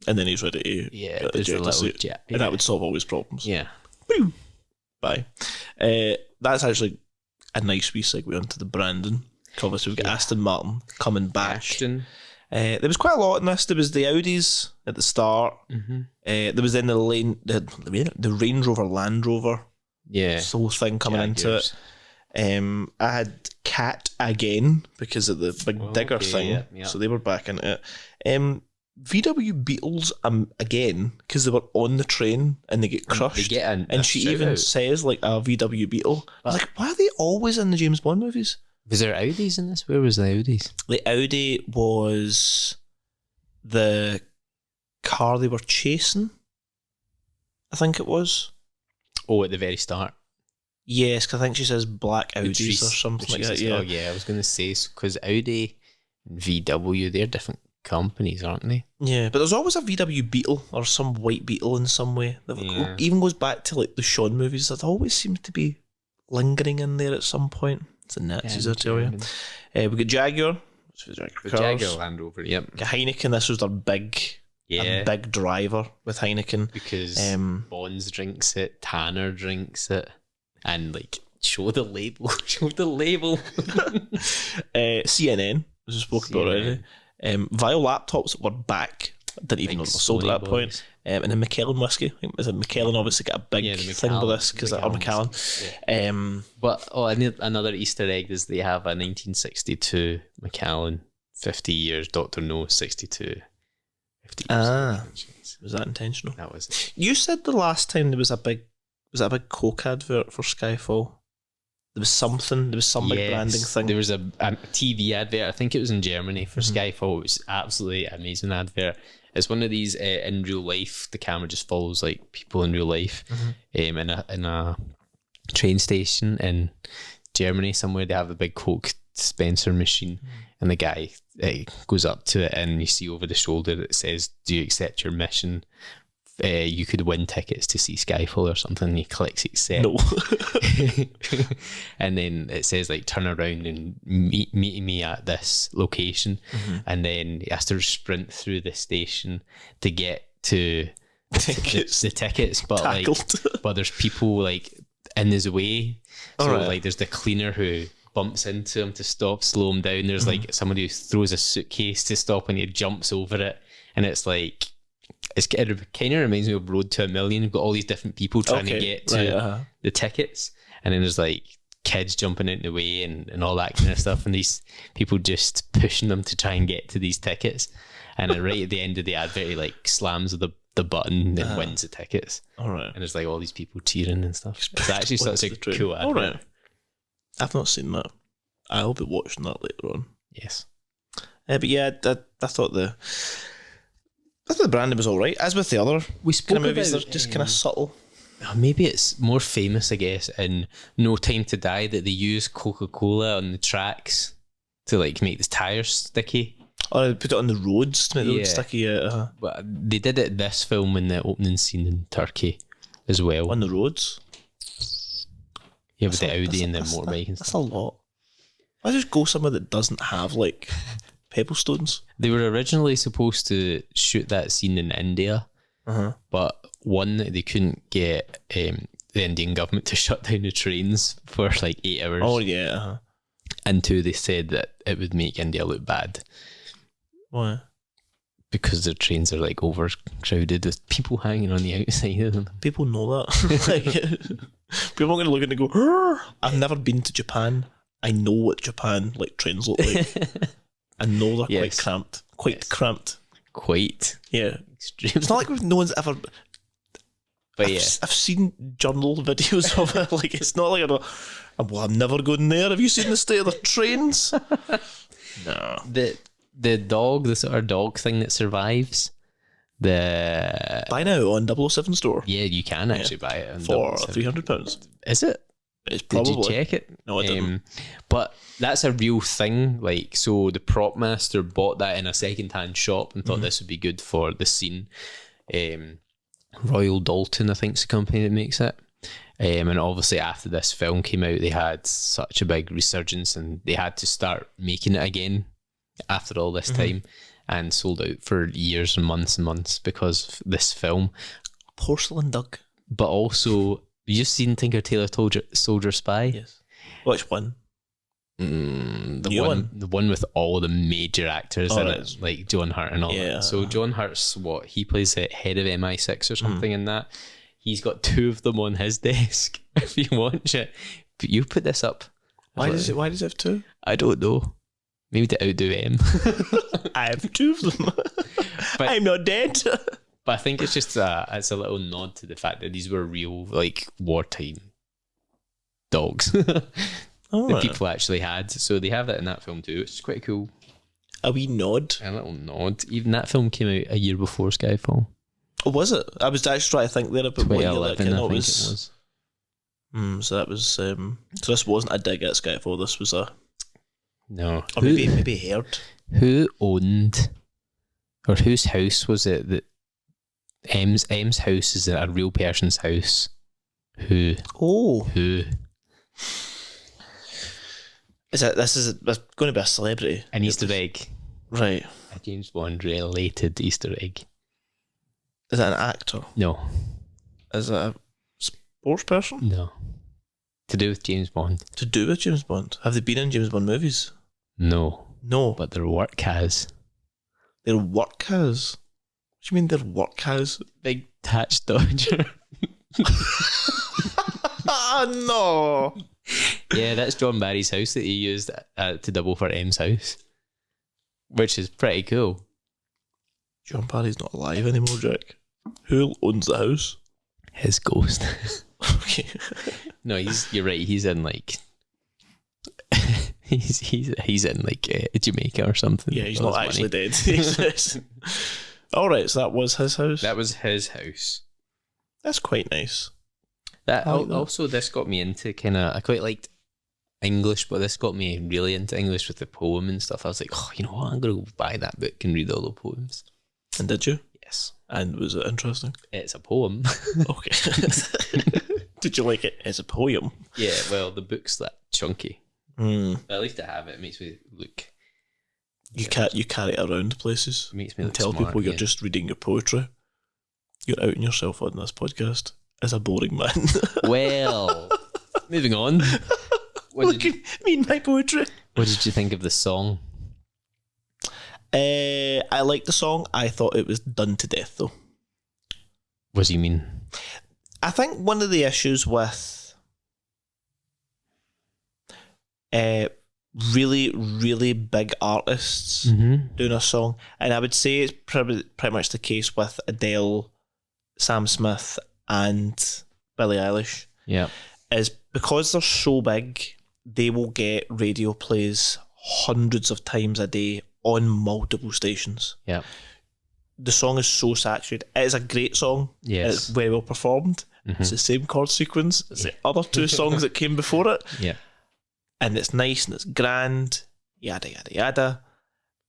and then he's ready to get the ejector seat, and that would solve all his problems. Yeah. Woo! Bye. That's actually a nice wee segue onto the Brandon. Obviously, we've got Aston Martin coming back. Ashton. There was quite a lot in this. There was the Audis at the start. There was then the Range Rover, Land Rover. Yeah. This whole thing coming into it. I had Cat again because of the big digger thing. Yeah. So they were back into it. VW Beetles again because they were on the train and they get crushed. And she even says like a VW Beetle. I was like, why are they always in the James Bond movies? Was there Audis in this? Where was the Audis? The Audi was the car they were chasing. I think it was. Oh, at the very start. Yes, because I think she says black Audis or something like that. Yeah. Oh yeah, I was going to say because Audi and VW, they're different companies, aren't they? Yeah, but there's always a VW Beetle or some white Beetle in some way. That even goes back to like the Sean movies. That always seems to be lingering in there at some point. It's the Nazis, I tell you. We got Jaguar. Jaguar Land Rover, yep. Got Heineken. This was their big driver with Heineken. Because Bonds drinks it, Tanner drinks it, and like, show the label. CNN, as we spoke about already. Vio laptops were back. Didn't even know they were sold at that point. And then Macallan whiskey. Is it Macallan obviously got a big thing with this because or Macallan. Yeah. But I need another Easter egg is they have a 1962 Macallan, 50 years. Dr. No 62. 50 years. Was that intentional? That was it. You said the last time there was a big Coke advert for Skyfall. There was some big branding thing. There was a TV advert. I think it was in Germany for Skyfall. It was absolutely amazing advert. It's one of these in real life. The camera just follows like people in real life. In a train station in Germany somewhere. They have a big Coke dispenser machine, and the guy goes up to it, and you see over the shoulder it says, "Do you accept your mission? You could win tickets to see Skyfall or something." And he clicks accept. No. And then it says like turn around and meet me at this location, and then he has to sprint through the station to get to the tickets, but tackled. But there's people like in his way, so like there's the cleaner who bumps into him to slow him down. There's like somebody who throws a suitcase to stop, and he jumps over it, and it's like. It kind of reminds me of Road to a Million. You've got all these different people trying to get to the tickets, and then there's like kids jumping out the way and all that kind of stuff, and these people just pushing them to try and get to these tickets. And then right at the end of the advert, he like slams the button and wins the tickets. All right. And there's like all these people cheering and stuff. It's actually such a cool advert. All right. I've not seen that. I'll be watching that later on. Yes. But yeah, I thought the branding was all right. As with the other kind of movies, they're just kind of subtle. Maybe it's more famous, I guess, in No Time to Die that they use Coca-Cola on the tracks to like make the tires sticky. Or they put it on the roads to make the roads sticky. But they did it this film in the opening scene in Turkey as well. On the roads? Yeah, with the Audi and the motorbike and stuff. That's a lot. Why just go somewhere that doesn't have like pebble stones? They were originally supposed to shoot that scene in India, but one, they couldn't get the Indian government to shut down the trains for like 8 hours. Oh yeah. And two, they said that it would make India look bad. Why? Because the trains are like overcrowded with people hanging on the outside of them. People know that. Like, people are going to look at it and go, "Arr!" I've never been to Japan. I know what Japan like trains look like. I know they're quite cramped. Cramped. Quite. Yeah. Extreme. It's not like no one's ever... But I've seen journal videos of it. Like, it's not like I'm never going there. Have you seen the state of the trains? No. The dog, the sort of dog thing that survives. Buy now on 007 store. Yeah, you can actually buy it for £300. Is it? It's probably. Did you check it? No, I didn't. But that's a real thing. Like, so the prop master bought that in a second-hand shop and thought this would be good for the scene. Royal Dalton, I think, is the company that makes it. And obviously after this film came out, they had such a big resurgence and they had to start making it again after all this time, and sold out for years and months because of this film. Porcelain Doug. But also, you just seen Tinker Tailor Soldier Spy? Yes. Which one? The New one? the one with all the major actors in right. it, like John Hurt and all Yeah. that. So John Hurt's he plays the head of MI6 or something in that. He's got 2 of them on his desk. If you watch it, but you put this up. Why does it have 2? I don't know. Maybe to outdo M. I have 2 of them. But- I'm not dead. But I think it's just it's a little nod to the fact that these were real, like, wartime dogs that people actually had. So they have that in that film too. It's quite cool. A wee nod. A little nod. Even that film came out a year before Skyfall. Oh, was it? I was actually trying to think there about what year that 2011, came I out. think it was. So that was. So this wasn't a dig at Skyfall. This was a. No. Or maybe heard. Who owned, or whose house was it that M's house is a real person's house? Who? Is it? This is going to be a celebrity. An Easter egg. Right. A James Bond related Easter egg. Is it an actor? No. Is it a sports person? No. To do with James Bond? To do with James Bond? Have they been in James Bond movies? No. No. But their work has. Their work has? What do you mean their work has? Big Tatch Dodger. No. Yeah, that's John Barry's house that he used to double for M's house. Which is pretty cool. John Barry's not alive anymore, Jack. Who owns the house? His ghost. Okay. No, you're right, he's in like he's in like Jamaica or something. Yeah, he's not actually dead. Alright, so that was his house? That was his house. That's quite nice. That I like that. also, this got me into I quite liked English, but this got me really into English with the poem and stuff. I was like, oh, you know what, I'm going to go buy that book and read all the poems. And did you? Yes. And was it interesting? It's a poem. Okay. Did you like it as a poem? Yeah, well, the book's that chunky. Mm. But at least I have it. It makes me look... You carry it around places. It makes me and look tell smart, people you're yeah. just reading your poetry. You're outing yourself on this podcast as a boring man. Well, moving on. Look at me and my poetry. What did you think of the song? I liked the song. I thought it was done to death, though. What do you mean? I think one of the issues with really, really big artists doing a song, and I would say it's pretty much the case with Adele, Sam Smith, and Billie Eilish, Yeah. is because they're so big, they will get radio plays hundreds of times a day on multiple stations. Yeah. The song is so saturated. It is a great song. Yes. It's very well performed. It's the same chord sequence as the other 2 songs that came before it. Yeah. And it's nice and it's grand, yada, yada, yada.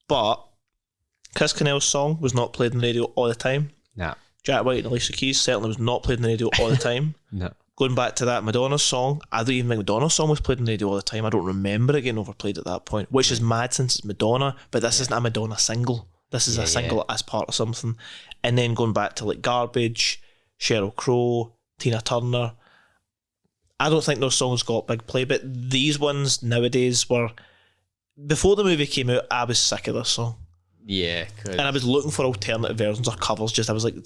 But Chris Cornell's song was not played on the radio all the time. Nah. Jack White and Alicia Keys certainly was not played on the radio all the time. No. Going back to that Madonna song, I don't even think Madonna's song was played on the radio all the time. I don't remember it getting overplayed at that point, which is mad since it's Madonna, but this isn't a Madonna single. This is a single as part of something. And then going back to like Garbage, Sheryl Crow, Tina Turner, I don't think those songs got big play, but these ones nowadays were... Before the movie came out, I was sick of this song. Yeah. And I was looking for alternative versions or covers. I was like,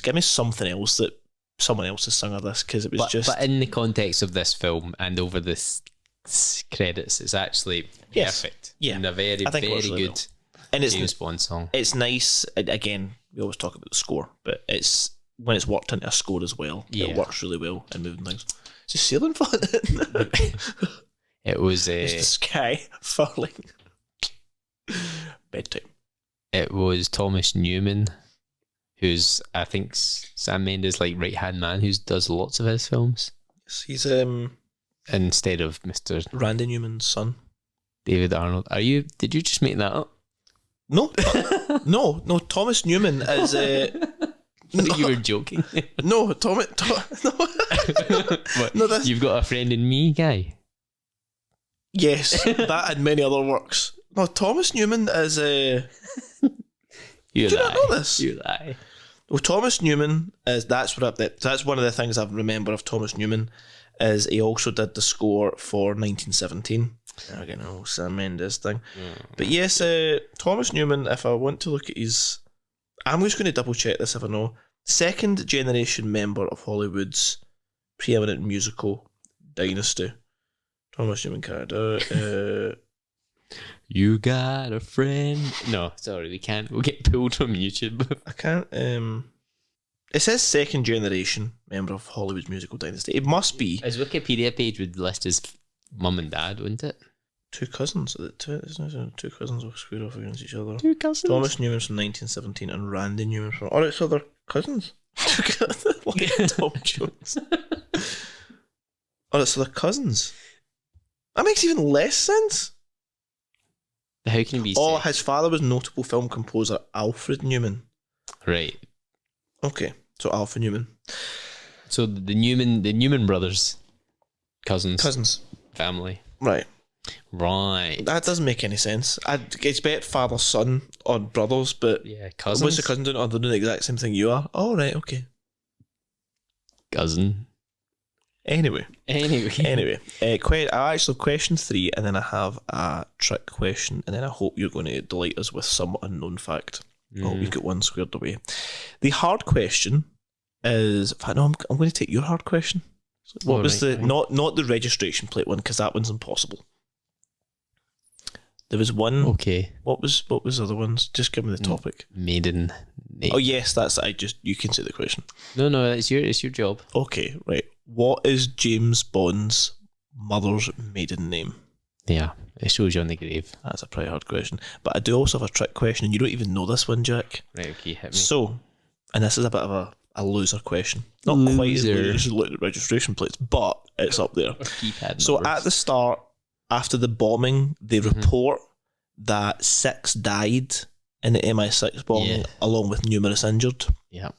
give me something else that someone else has sung of this, because it was But in the context of this film and over the credits, it's actually perfect. Yeah. And a very, I think it very works really good and it's James Bond song. It's nice. Again, we always talk about the score, but it's when it's worked into a score as well, it works really well in moving things. Is the ceiling falling in? It was It's the sky falling. Bedtime. It was Thomas Newman, who's, I think, Sam Mendes' like right hand man, who does lots of his films. He's instead of Mr. Randy Newman's son. David Arnold. Did you just make that up? No, no. Thomas Newman is. No. You were joking. No, no. What, No, that's... You've got a friend in me, guy. Yes, that and many other works. No, Thomas Newman is. You Did you not know this? You lie. Well, Thomas Newman is. That's one of the things I remember of Thomas Newman is he also did the score for 1917. Again, a whole Sam Mendes thing. But yes, Thomas Newman, if I want to look at his... I'm just going to double check this if I know. Second generation member of Hollywood's preeminent musical dynasty. Thomas Newman character. You got a friend. No, sorry, we can't. We'll get pulled from YouTube. I can't. It says second generation member of Hollywood's musical dynasty. It must be. His Wikipedia page would list his mum and dad, wouldn't it? Two cousins. Two cousins will square off against each other. Two cousins. Thomas Newman from 1917 and Randy Newman from... Oh, so they're cousins. Like Tom Jones. Oh, so they're cousins. That makes even less sense. How can he be? Oh, his father was notable film composer Alfred Newman. Right. Okay, so Alfred Newman. So the Newman brothers, cousins, family. Right. That doesn't make any sense. I'd expect father, son, or brothers, but yeah, cousins. What's the cousin doing? Oh, they're doing the exact same thing you are. Oh, right, okay. Cousin. Anyway. Actually, question 3, and then I have a trick question, and then I hope you're going to delight us with some unknown fact. I hope you've got one squared away. The hard question is... In fact, no, I'm going to take your hard question. What was not the registration plate one, because that one's impossible. There was one... Okay. What was the other ones? Just give me the topic. Maiden name. Oh, yes, that's... You can say the question. No, it's your job. Okay, right. What is James Bond's mother's maiden name? Yeah, it shows you on the grave. That's a pretty hard question. But I do also have a trick question, and you don't even know this one, Jack. Right, okay, hit me. So, and this is a bit of a loser question. Not quite as loser as the registration plates, but it's up there. So at the start, after the bombing, they report that 6 died in the MI6 bombing, along with numerous injured. Yeah.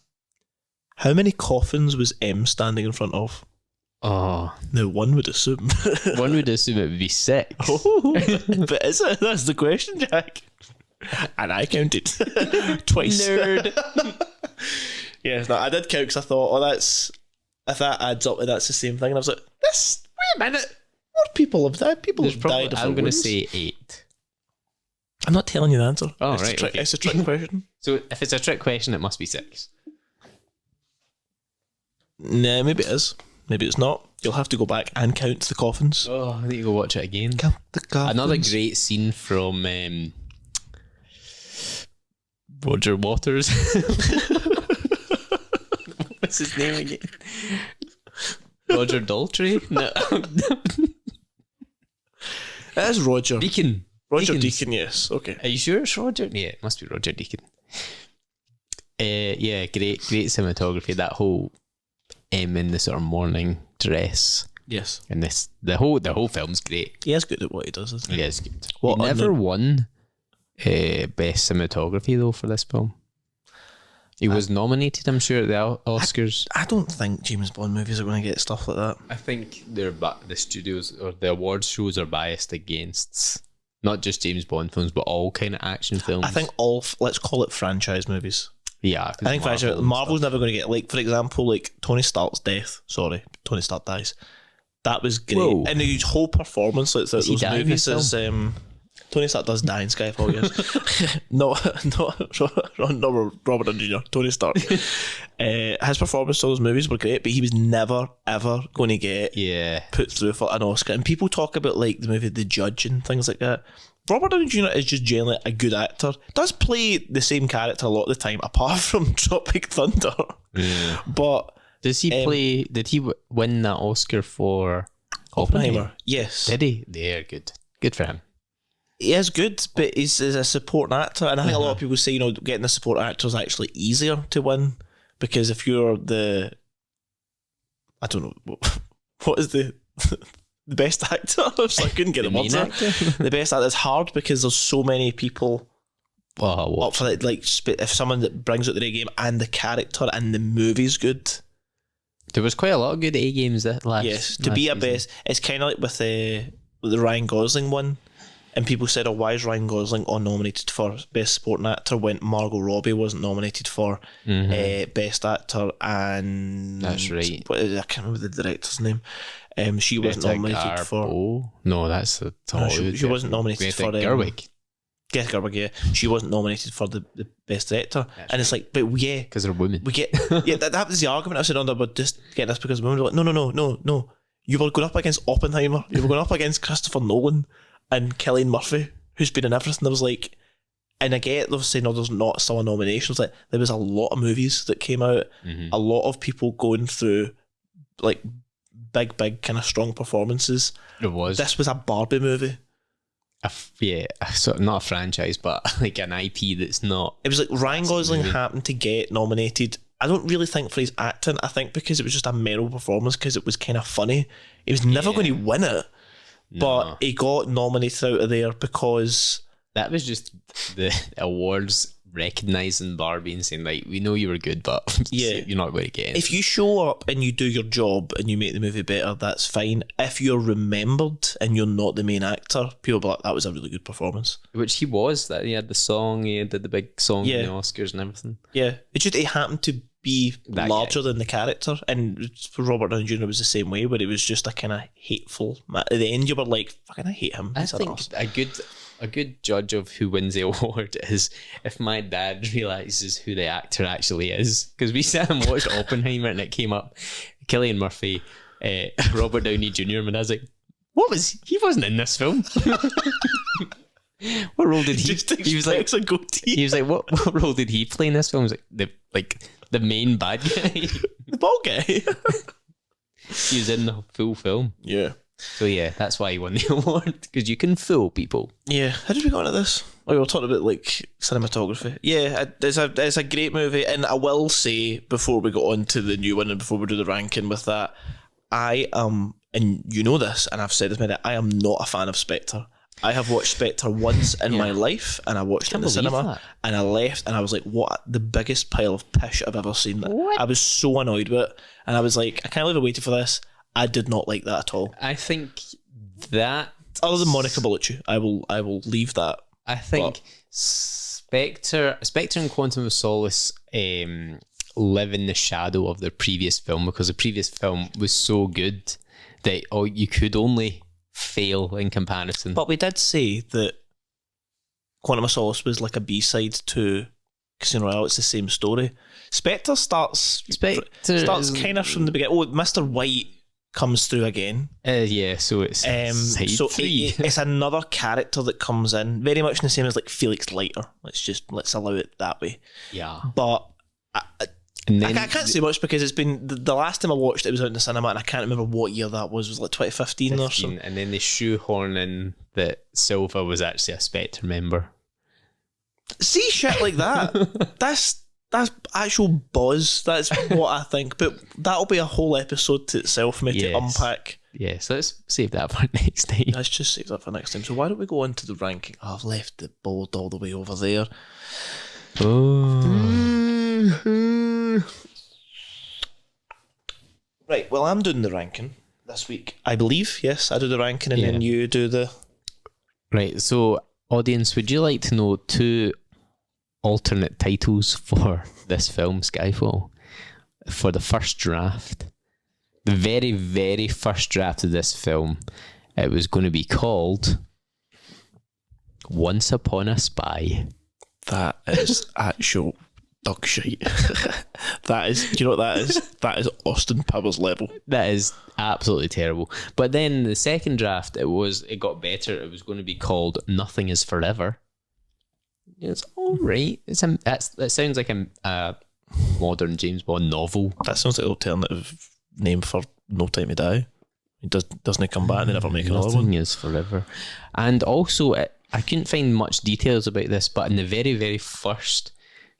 How many coffins was M standing in front of? Oh. Now, one would assume. One would assume it would be 6. Oh, but is it? That's the question, Jack. And I counted. Twice. Nerd. Yes, no, I did count because I thought, if that adds up, that's the same thing. And I was like, wait a minute. More people have died. People have died of I'm going to wounds. say 8. I'm not telling you the answer. Oh, it's right. Okay. It's a trick question. So if it's a trick question, it must be 6. Nah, maybe it is. Maybe it's not. You'll have to go back and count the coffins. Oh, I need to go watch it again. Count the coffins. Another great scene from Roger Waters. What's his name again? Roger Daltrey? No. It is Roger. Deacon. Roger Deacon, yes. Okay. Are you sure it's Roger? Yeah, it must be Roger Deacon. Yeah, great cinematography. That whole in the sort of morning dress. Yes. And the whole film's great. He is good at what he does, isn't he? Yeah, it's good. He never won best cinematography though for this film. He was nominated, I'm sure, at the Oscars. I don't think James Bond movies are going to get stuff like that. I think the studios or the awards shows are biased against not just James Bond films, but all kind of action films. I think let's call it franchise movies. Yeah, I think Marvel's never going to get, like, for example, like Tony Stark's death. Sorry, Tony Stark dies. That was great. Whoa. And the whole performance, like those movies, is Tony Stark does die in Skyfall, yes. not Robert Downey Jr., Tony Stark. His performance in those movies were great, but he was never, ever going to get put through for an Oscar. And people talk about, like, the movie The Judge and things like that. Robert Downey Jr. is just generally a good actor. Does play the same character a lot of the time, apart from Tropic Thunder. Yeah. But does he play? Did he win that Oscar for Oppenheimer? Yes. Did he? Yeah, good. Good for him. He is good, but he's a supporting actor, and I think a lot of people say, getting a support actor is actually easier to win, because if you're I don't know, what is the best actor? So I couldn't get the words out. The best actor is hard because there's so many people up for it. Like, if someone that brings out the A game and the character and the movie's good. There was quite a lot of good A games that last. Yes, to be a best, it's kind of like with the Ryan Gosling one. and people said, "Oh, why is Ryan Gosling nominated for Best Supporting Actor when Margot Robbie wasn't nominated for Best Actor?" And that's right. I can't remember the director's name. She wasn't nominated for. No, that's the she wasn't nominated for Gerwig. Greta Gerwig, yeah. She wasn't nominated for the Best Director. That's and it's like, but yeah. Because they're women. We get, yeah, that was the argument I said on there, but just getting this because women were like, no. You were going up against Oppenheimer. You were going up against Christopher Nolan and Cillian Murphy, who's been in everything. I was like, and I get they were saying, no, there's not still a nomination. It's like, there was a lot of movies that came out, a lot of people going through like big kind of strong performances. It was. This was a Barbie movie. So not a franchise, but like an IP that's not. It was like Ryan Gosling happened to get nominated. I don't really think for his acting. I think because it was just a memorable performance because it was kind of funny. He was never going to win it, but he got nominated out of there because that was just the awards recognising Barbie and saying, like, we know you were good, but you're not going to get it. If you show up and you do your job and you make the movie better, that's fine. If you're remembered and you're not the main actor, people be like, that was a really good performance. Which he was. That he had the song, he did the big song in the Oscars and everything. Yeah. It just it happened to be larger than the character, and Robert Downey Jr. was the same way, where it was just a kind of hateful. At the end, you were like, "Fucking, I hate him." I think a good judge of who wins the award is if my dad realises who the actor actually is, because we sat and watched Oppenheimer and it came up Cillian Murphy, Robert Downey Jr. and I was like, he wasn't in this film. What role did he? He was like, he was like, what role did he play in this film? I was like, the main bad guy, the bald guy. He was in the full film. Yeah. So yeah, that's why he won the award, because you can fool people. Yeah. How did we go into this? Oh, we were talking about like cinematography. Yeah, it's a great movie, and I will say before we go on to the new one and before we do the ranking with that, I am, and you know this, and I've said this many, I am not a fan of Spectre. I have watched Spectre once in my life, and I watched it in the cinema, and I left, and I was like, what the biggest pile of pish I've ever seen. What? I was so annoyed with it, and I was like, I can't believe I waited for this. I did not like that at all. I think that, other than Monica Bellucci, I will leave that. I think Spectre and Quantum of Solace live in the shadow of their previous film, because the previous film was so good that you could only fail in comparison. But we did say that Quantum of Solace was like a B-side to Casino Royale. It's the same story. Spectre starts kind of from the beginning. Oh, Mr. White comes through again. So it's side 3. It's another character that comes in, very much the same as like Felix Leiter. Let's allow it that way. Yeah. But I can't say much because it's been the last time I watched it was out in the cinema, and I can't remember what year that was. It was like 2015 or something. And then they shoehorn in that Silva was actually a Spectre member. See shit like that. That's actual buzz. That's what I think. But that'll be a whole episode to itself for me to unpack. Yeah, so let's save that for next time. Let's just save that for next time. So why don't we go into the ranking? Oh, I've left the board all the way over there. Right, well, I'm doing the ranking this week, I believe. Yes, I do the ranking, and then you do the... Right, so, audience, would you like to know 2 alternate titles for this film, Skyfall? For the first draft. The very, very first draft of this film, it was going to be called Once Upon a Spy. That is actual dog shit. That is, do you know what that is? That is Austin Powers level. That is absolutely terrible. But then the second draft, it got better. It was going to be called Nothing Is Forever. It's all right. That sounds like a modern James Bond novel. That sounds like an alternative name for No Time to Die. He doesn't come back and they never make another one. Nothing Is Forever. And also, I couldn't find much details about this, but in the very, very first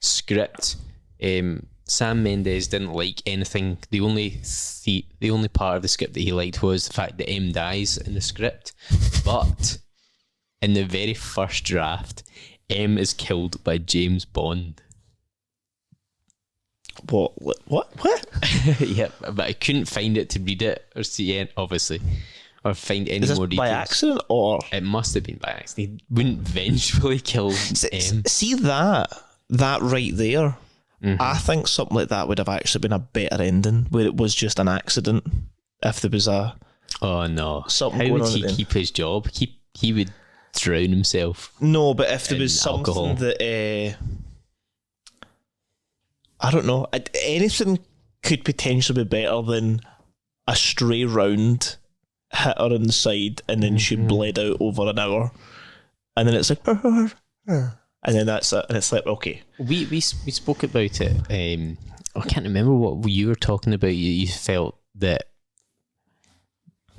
script, Sam Mendes didn't like anything. The only part of the script that he liked was the fact that M dies in the script. But in the very first draft, M is killed by James Bond. What? Yep, but I couldn't find it to read it or see it, obviously. or find any Is this more details. by accident or? It must have been by accident. He wouldn't vengefully kill M. See that right there. I think something like that would have actually been a better ending, where it was just an accident. If there was a Oh no! something How going would on he then. keep his job? He would drown himself. No, but if there in was something alcohol. that I don't know, anything could potentially be better than a stray round hit her in the side and then she bled out over an hour, and then it's like, and then that's it, and it's like, okay. We spoke about it. I can't remember what you were talking about. You felt that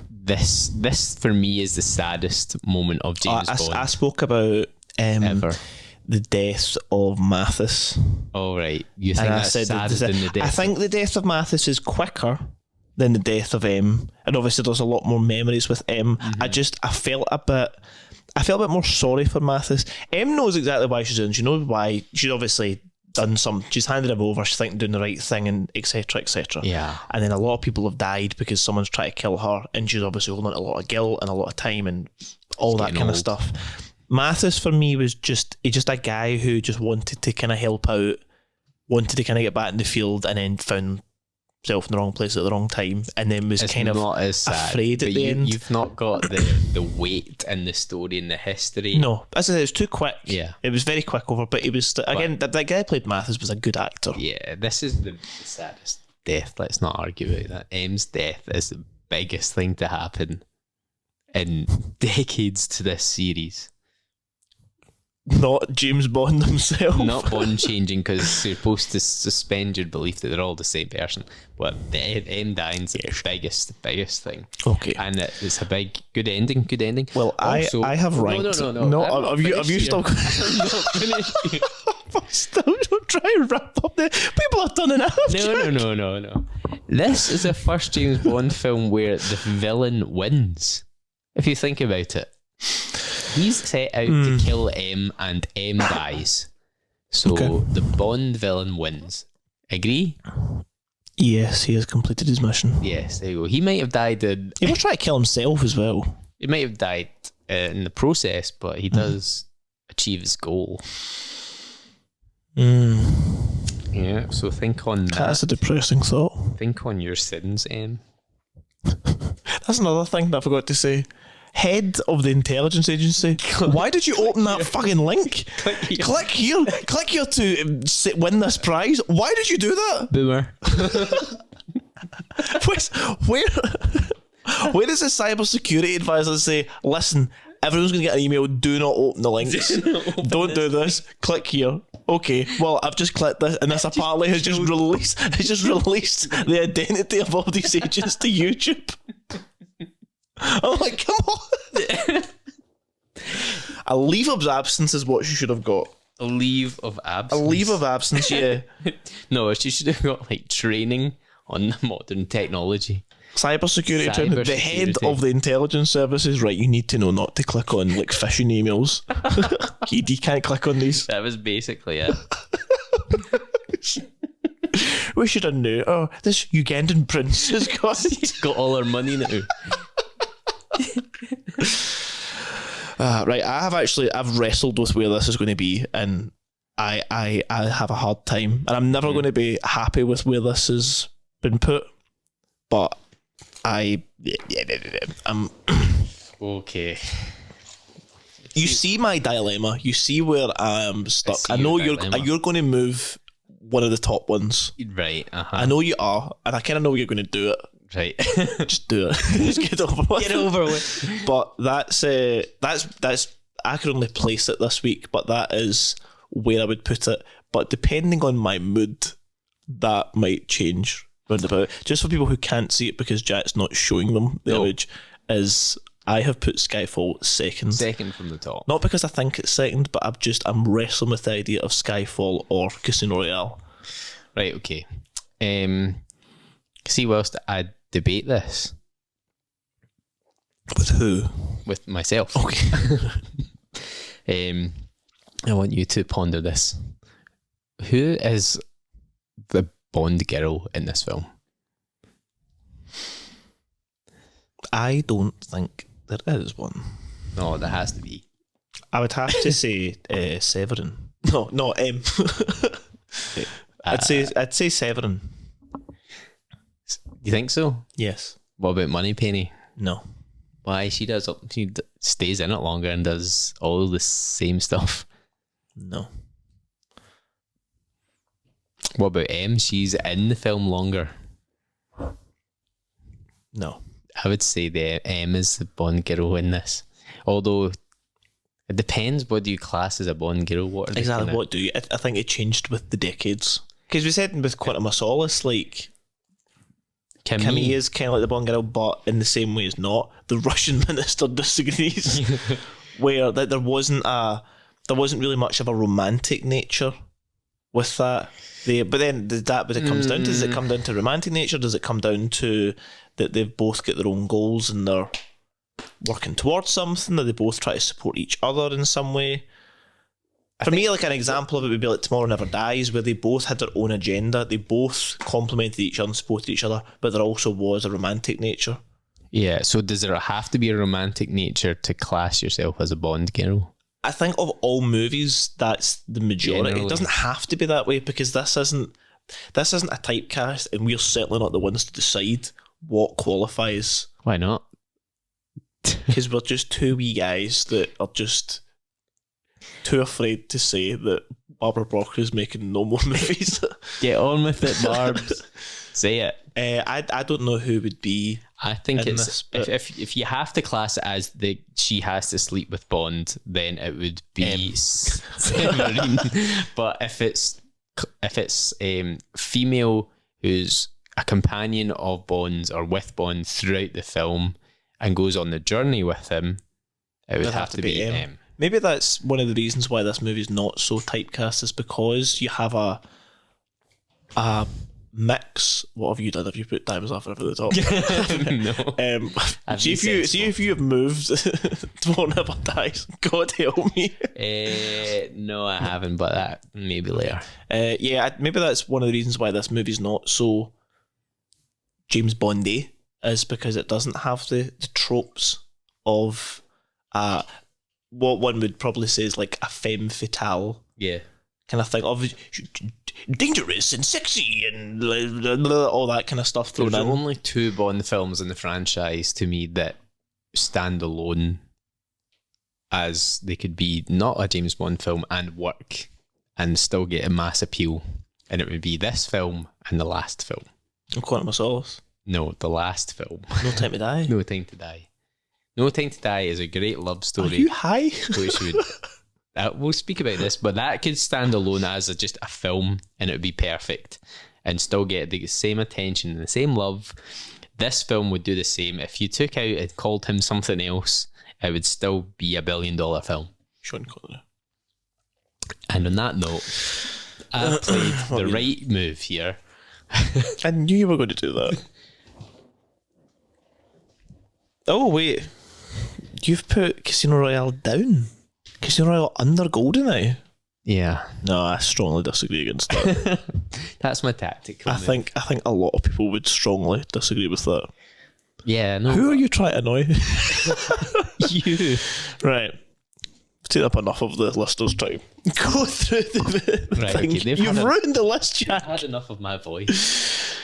this for me is the saddest moment of James Bond I spoke about ever. the death of Mathis. Oh right, you think And I that's said sadder that than the death? I think the death of Mathis is quicker than the death of M, and obviously there's a lot more memories with M. I felt a bit more sorry for Mathis. M knows exactly why she's doing. She knows why. She's obviously done some. She's handed him over. She's thinking doing the right thing, and etc. etc. Yeah. And then a lot of people have died because someone's tried to kill her, and she's obviously holding on to a lot of guilt and a lot of time and all that getting kind of old. stuff. Mathis for me was just a guy who just wanted to kind of help out, wanted to kind of get back in the field, and then found himself in the wrong place at the wrong time, and then was It's kind of not as sad, afraid at but the end. You've not got the weight and the story and the history. No, as I said, it was too quick. Yeah. It was very quick over, but he was again. That guy who played Mathis was a good actor. Yeah, this is the saddest death. Let's not argue about that. M's death is the biggest thing to happen in decades to this series. Not James Bond himself. Not Bond changing because you're supposed to suspend your belief that they're all the same person. But the M dying's the biggest thing. Okay. And it's a good ending. Well, Also- I have ranked. No. No, I'm not have you finished still? here. I'm not finished here. Still don't try and wrap up the people have done enough. No. This is the first James Bond film where the villain wins. If you think about it, he's set out to kill M, and M dies. So the Bond villain wins. Agree? Yes, he has completed his mission. Yes. There you go. He might have died. He was trying to kill himself as well. He might have died in the process, but he does achieve his goal. Yeah. So think on that. That's a depressing thought. Think on your sins, M. That's another thing that I forgot to say. Head of the intelligence agency. Why did you open that fucking link? Click here to win this prize. Why did you do that? Boomer. Where does the cybersecurity advisor say, listen, everyone's going to get an email, do not open the links. Don't do this. Click here. Okay, well, I've just clicked this, and this apparently has just released the identity of all these agents to YouTube. I'm like, come on. A leave of absence is what she should have got. A leave of absence. A leave of absence, yeah. No, she should have got like training on modern technology. Cybersecurity training. The head of the intelligence services, right, you need to know not to click on like phishing emails. You can't click on these. That was basically it. We should have knew. Oh, this Ugandan prince has Got all our money now. right, I've wrestled with where this is going to be, and I have a hard time, and I'm never going to be happy with where this has been put, but I'm Okay. you see my dilemma, you see where I am stuck. see I know your dilemma. you're going to move one of the top ones. Right. I know you are, and I kind of know you're going to do it. Right. Just do it. Just get over with. Get over with. But that's I could only place it this week, but that is where I would put it. But depending on my mood, that might change roundabout. Just for people who can't see it because Jack's not showing them the image, is I have put Skyfall second. Second from the top. Not because I think it's second, but I'm wrestling with the idea of Skyfall or Casino Royale. Right. Okay. See, whilst I debate this With who? with myself. Okay. I want you to ponder this. Who is the Bond girl in this film? I don't think there is one. No, there has to be. I would have to say Severin. No, not M. I'd say Severin. You think so? Yes. What about Moneypenny? No. Why? She stays in it longer and does all the same stuff. No. What about M? She's in the film longer. No. I would say the M is the Bond girl in this. Although it depends, what do you class as a Bond girl? What are they Exactly. kinda... What do you? I think it changed with the decades. Because we said with Quantum of Solace, like Kimmy is kind of like the Bond girl, but in the same way as not. The Russian minister disagrees, where that there wasn't really much of a romantic nature with that. But then does it comes down to? Does it come down to romantic nature? Does it come down to that they've both got their own goals and they're working towards something? That they both try to support each other in some way? For me, like an example of it would be like Tomorrow Never Dies, where they both had their own agenda. They both complemented each other and supported each other, but there also was a romantic nature. Yeah, so does there have to be a romantic nature to class yourself as a Bond girl? I think of all movies, that's the majority. Generally. It doesn't have to be that way, because this isn't a typecast, and we're certainly not the ones to decide what qualifies. Why not? Because we're just two wee guys that are just too afraid to say that Barbara Broccoli is making no more movies. Get on with it, Barbs. Say it. I don't know who would be. I think in it's this, if you have to class it as she has to sleep with Bond, then it would be Severin. But if it's female who's a companion of Bond's or with Bond throughout the film and goes on the journey with him, it would have to be M. Maybe that's one of the reasons why this movie is not so typecast, is because you have a mix. What have you done? Have you put Diamonds Are Forever at the top? No. See if you have moved Tomorrow Never Dies. God help me. No, I haven't, but that maybe later. Maybe that's one of the reasons why this movie's not so James Bondy, is because it doesn't have the tropes of what one would probably say is like a femme fatale. Yeah. Kind of thing of dangerous and sexy and all that kind of stuff thrown There's in. only 2 Bond films in the franchise to me that stand alone, as they could be not a James Bond film and work and still get a mass appeal, and it would be this film and the last film. Quantum of Solace. No, the last film. No Time to Die. No Time to Die. No Time to Die is a great love story. Are you high? Which would we'll speak about this, but that could stand alone as just a film, and it would be perfect and still get the same attention and the same love. This film would do the same. If you took out and called him something else, it would still be $1 billion film. Sean Connery. And on that note, I played the right move here. I knew you were going to do that. Oh wait, you've put Casino Royale down. Casino Royale under GoldenEye. Yeah. No, I strongly disagree against that. That's my tactical move. I think a lot of people would strongly disagree with that. Yeah, no. Who are you trying to annoy? You. Right. I've taken up enough of the listeners' time. Go through the Right, thing. okay, You've ruined the list, Jack. I've had enough of my voice.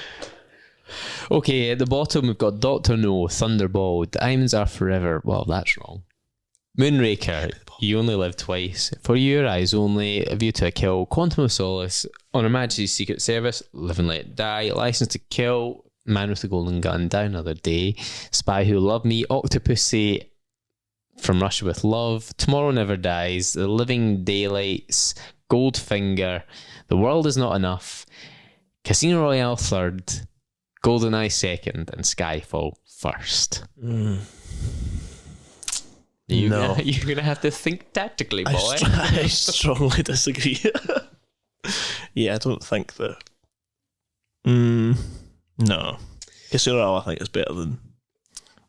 Okay, at the bottom we've got Dr. No, Thunderball, Diamonds Are Forever. Well, that's wrong. Moonraker, You Only Live Twice, For Your Eyes Only, A View to a Kill, Quantum of Solace, On Her Majesty's Secret Service, Live and Let Die, License to Kill, Man with the Golden Gun, Die Another Day, Spy Who Loved Me, Octopussy, From Russia with Love, Tomorrow Never Dies, The Living Daylights, Goldfinger, The World Is Not Enough, Casino Royale third, GoldenEye second, and Skyfall first. You're going to have to think tactically, boy. I strongly disagree. Yeah, I don't think that. No. Casino Royale, I think, is better than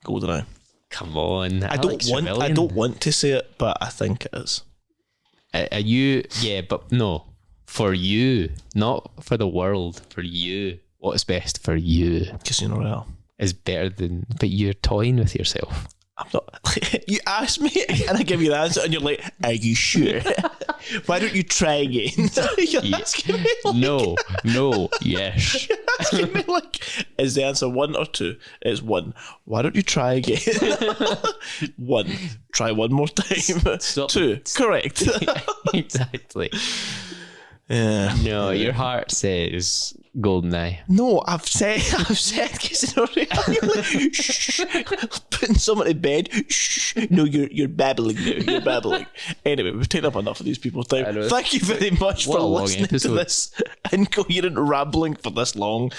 GoldenEye. Come on. I don't want to say it, but I think it is. Are you? Yeah, but no. For you, not for the world. For you. What's best for you? Casino Royale. is better than... But you're toying with yourself. I'm not. You ask me and I give you the answer, and you're like, "Are you sure? Why don't you try again?" You're asking me like, No, yes. you're asking me like, is the answer 1 or 2? It's 1. Why don't you try again? 1. Try one more time. Stop. 2. Correct. Exactly. Yeah. No, your heart says GoldenEye. No, I've said Casino Royale. You're like, shh, putting someone to bed. Shh. No, you're babbling now. You're babbling. Anyway, we've taken up enough of these people's time. Thank you very much for listening to this incoherent rambling for this long.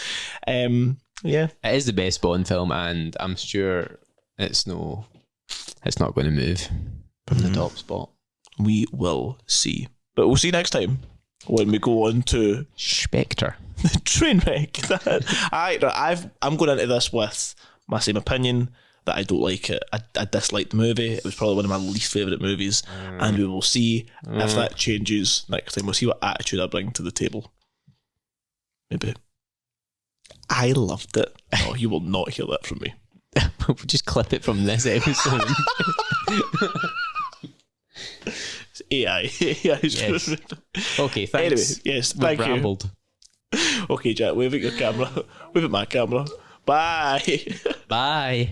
Yeah, it is the best Bond film, and I'm sure it's not going to move from the top spot. We will see, but we'll see next time when we go on to Spectre. The train wreck. I'm going into this with my same opinion, that I don't like it. I dislike the movie. It was probably one of my least favourite movies, and we will see if that changes next time. We'll see what attitude I bring to the table. Maybe. I loved it. Oh, you will not hear that from me. We'll just clip it from this episode. It's AI. Yes. Okay, thanks. Anyway, yes, thank you. Rambled. Okay, Jack, wave at your camera. Wave at my camera. Bye. Bye.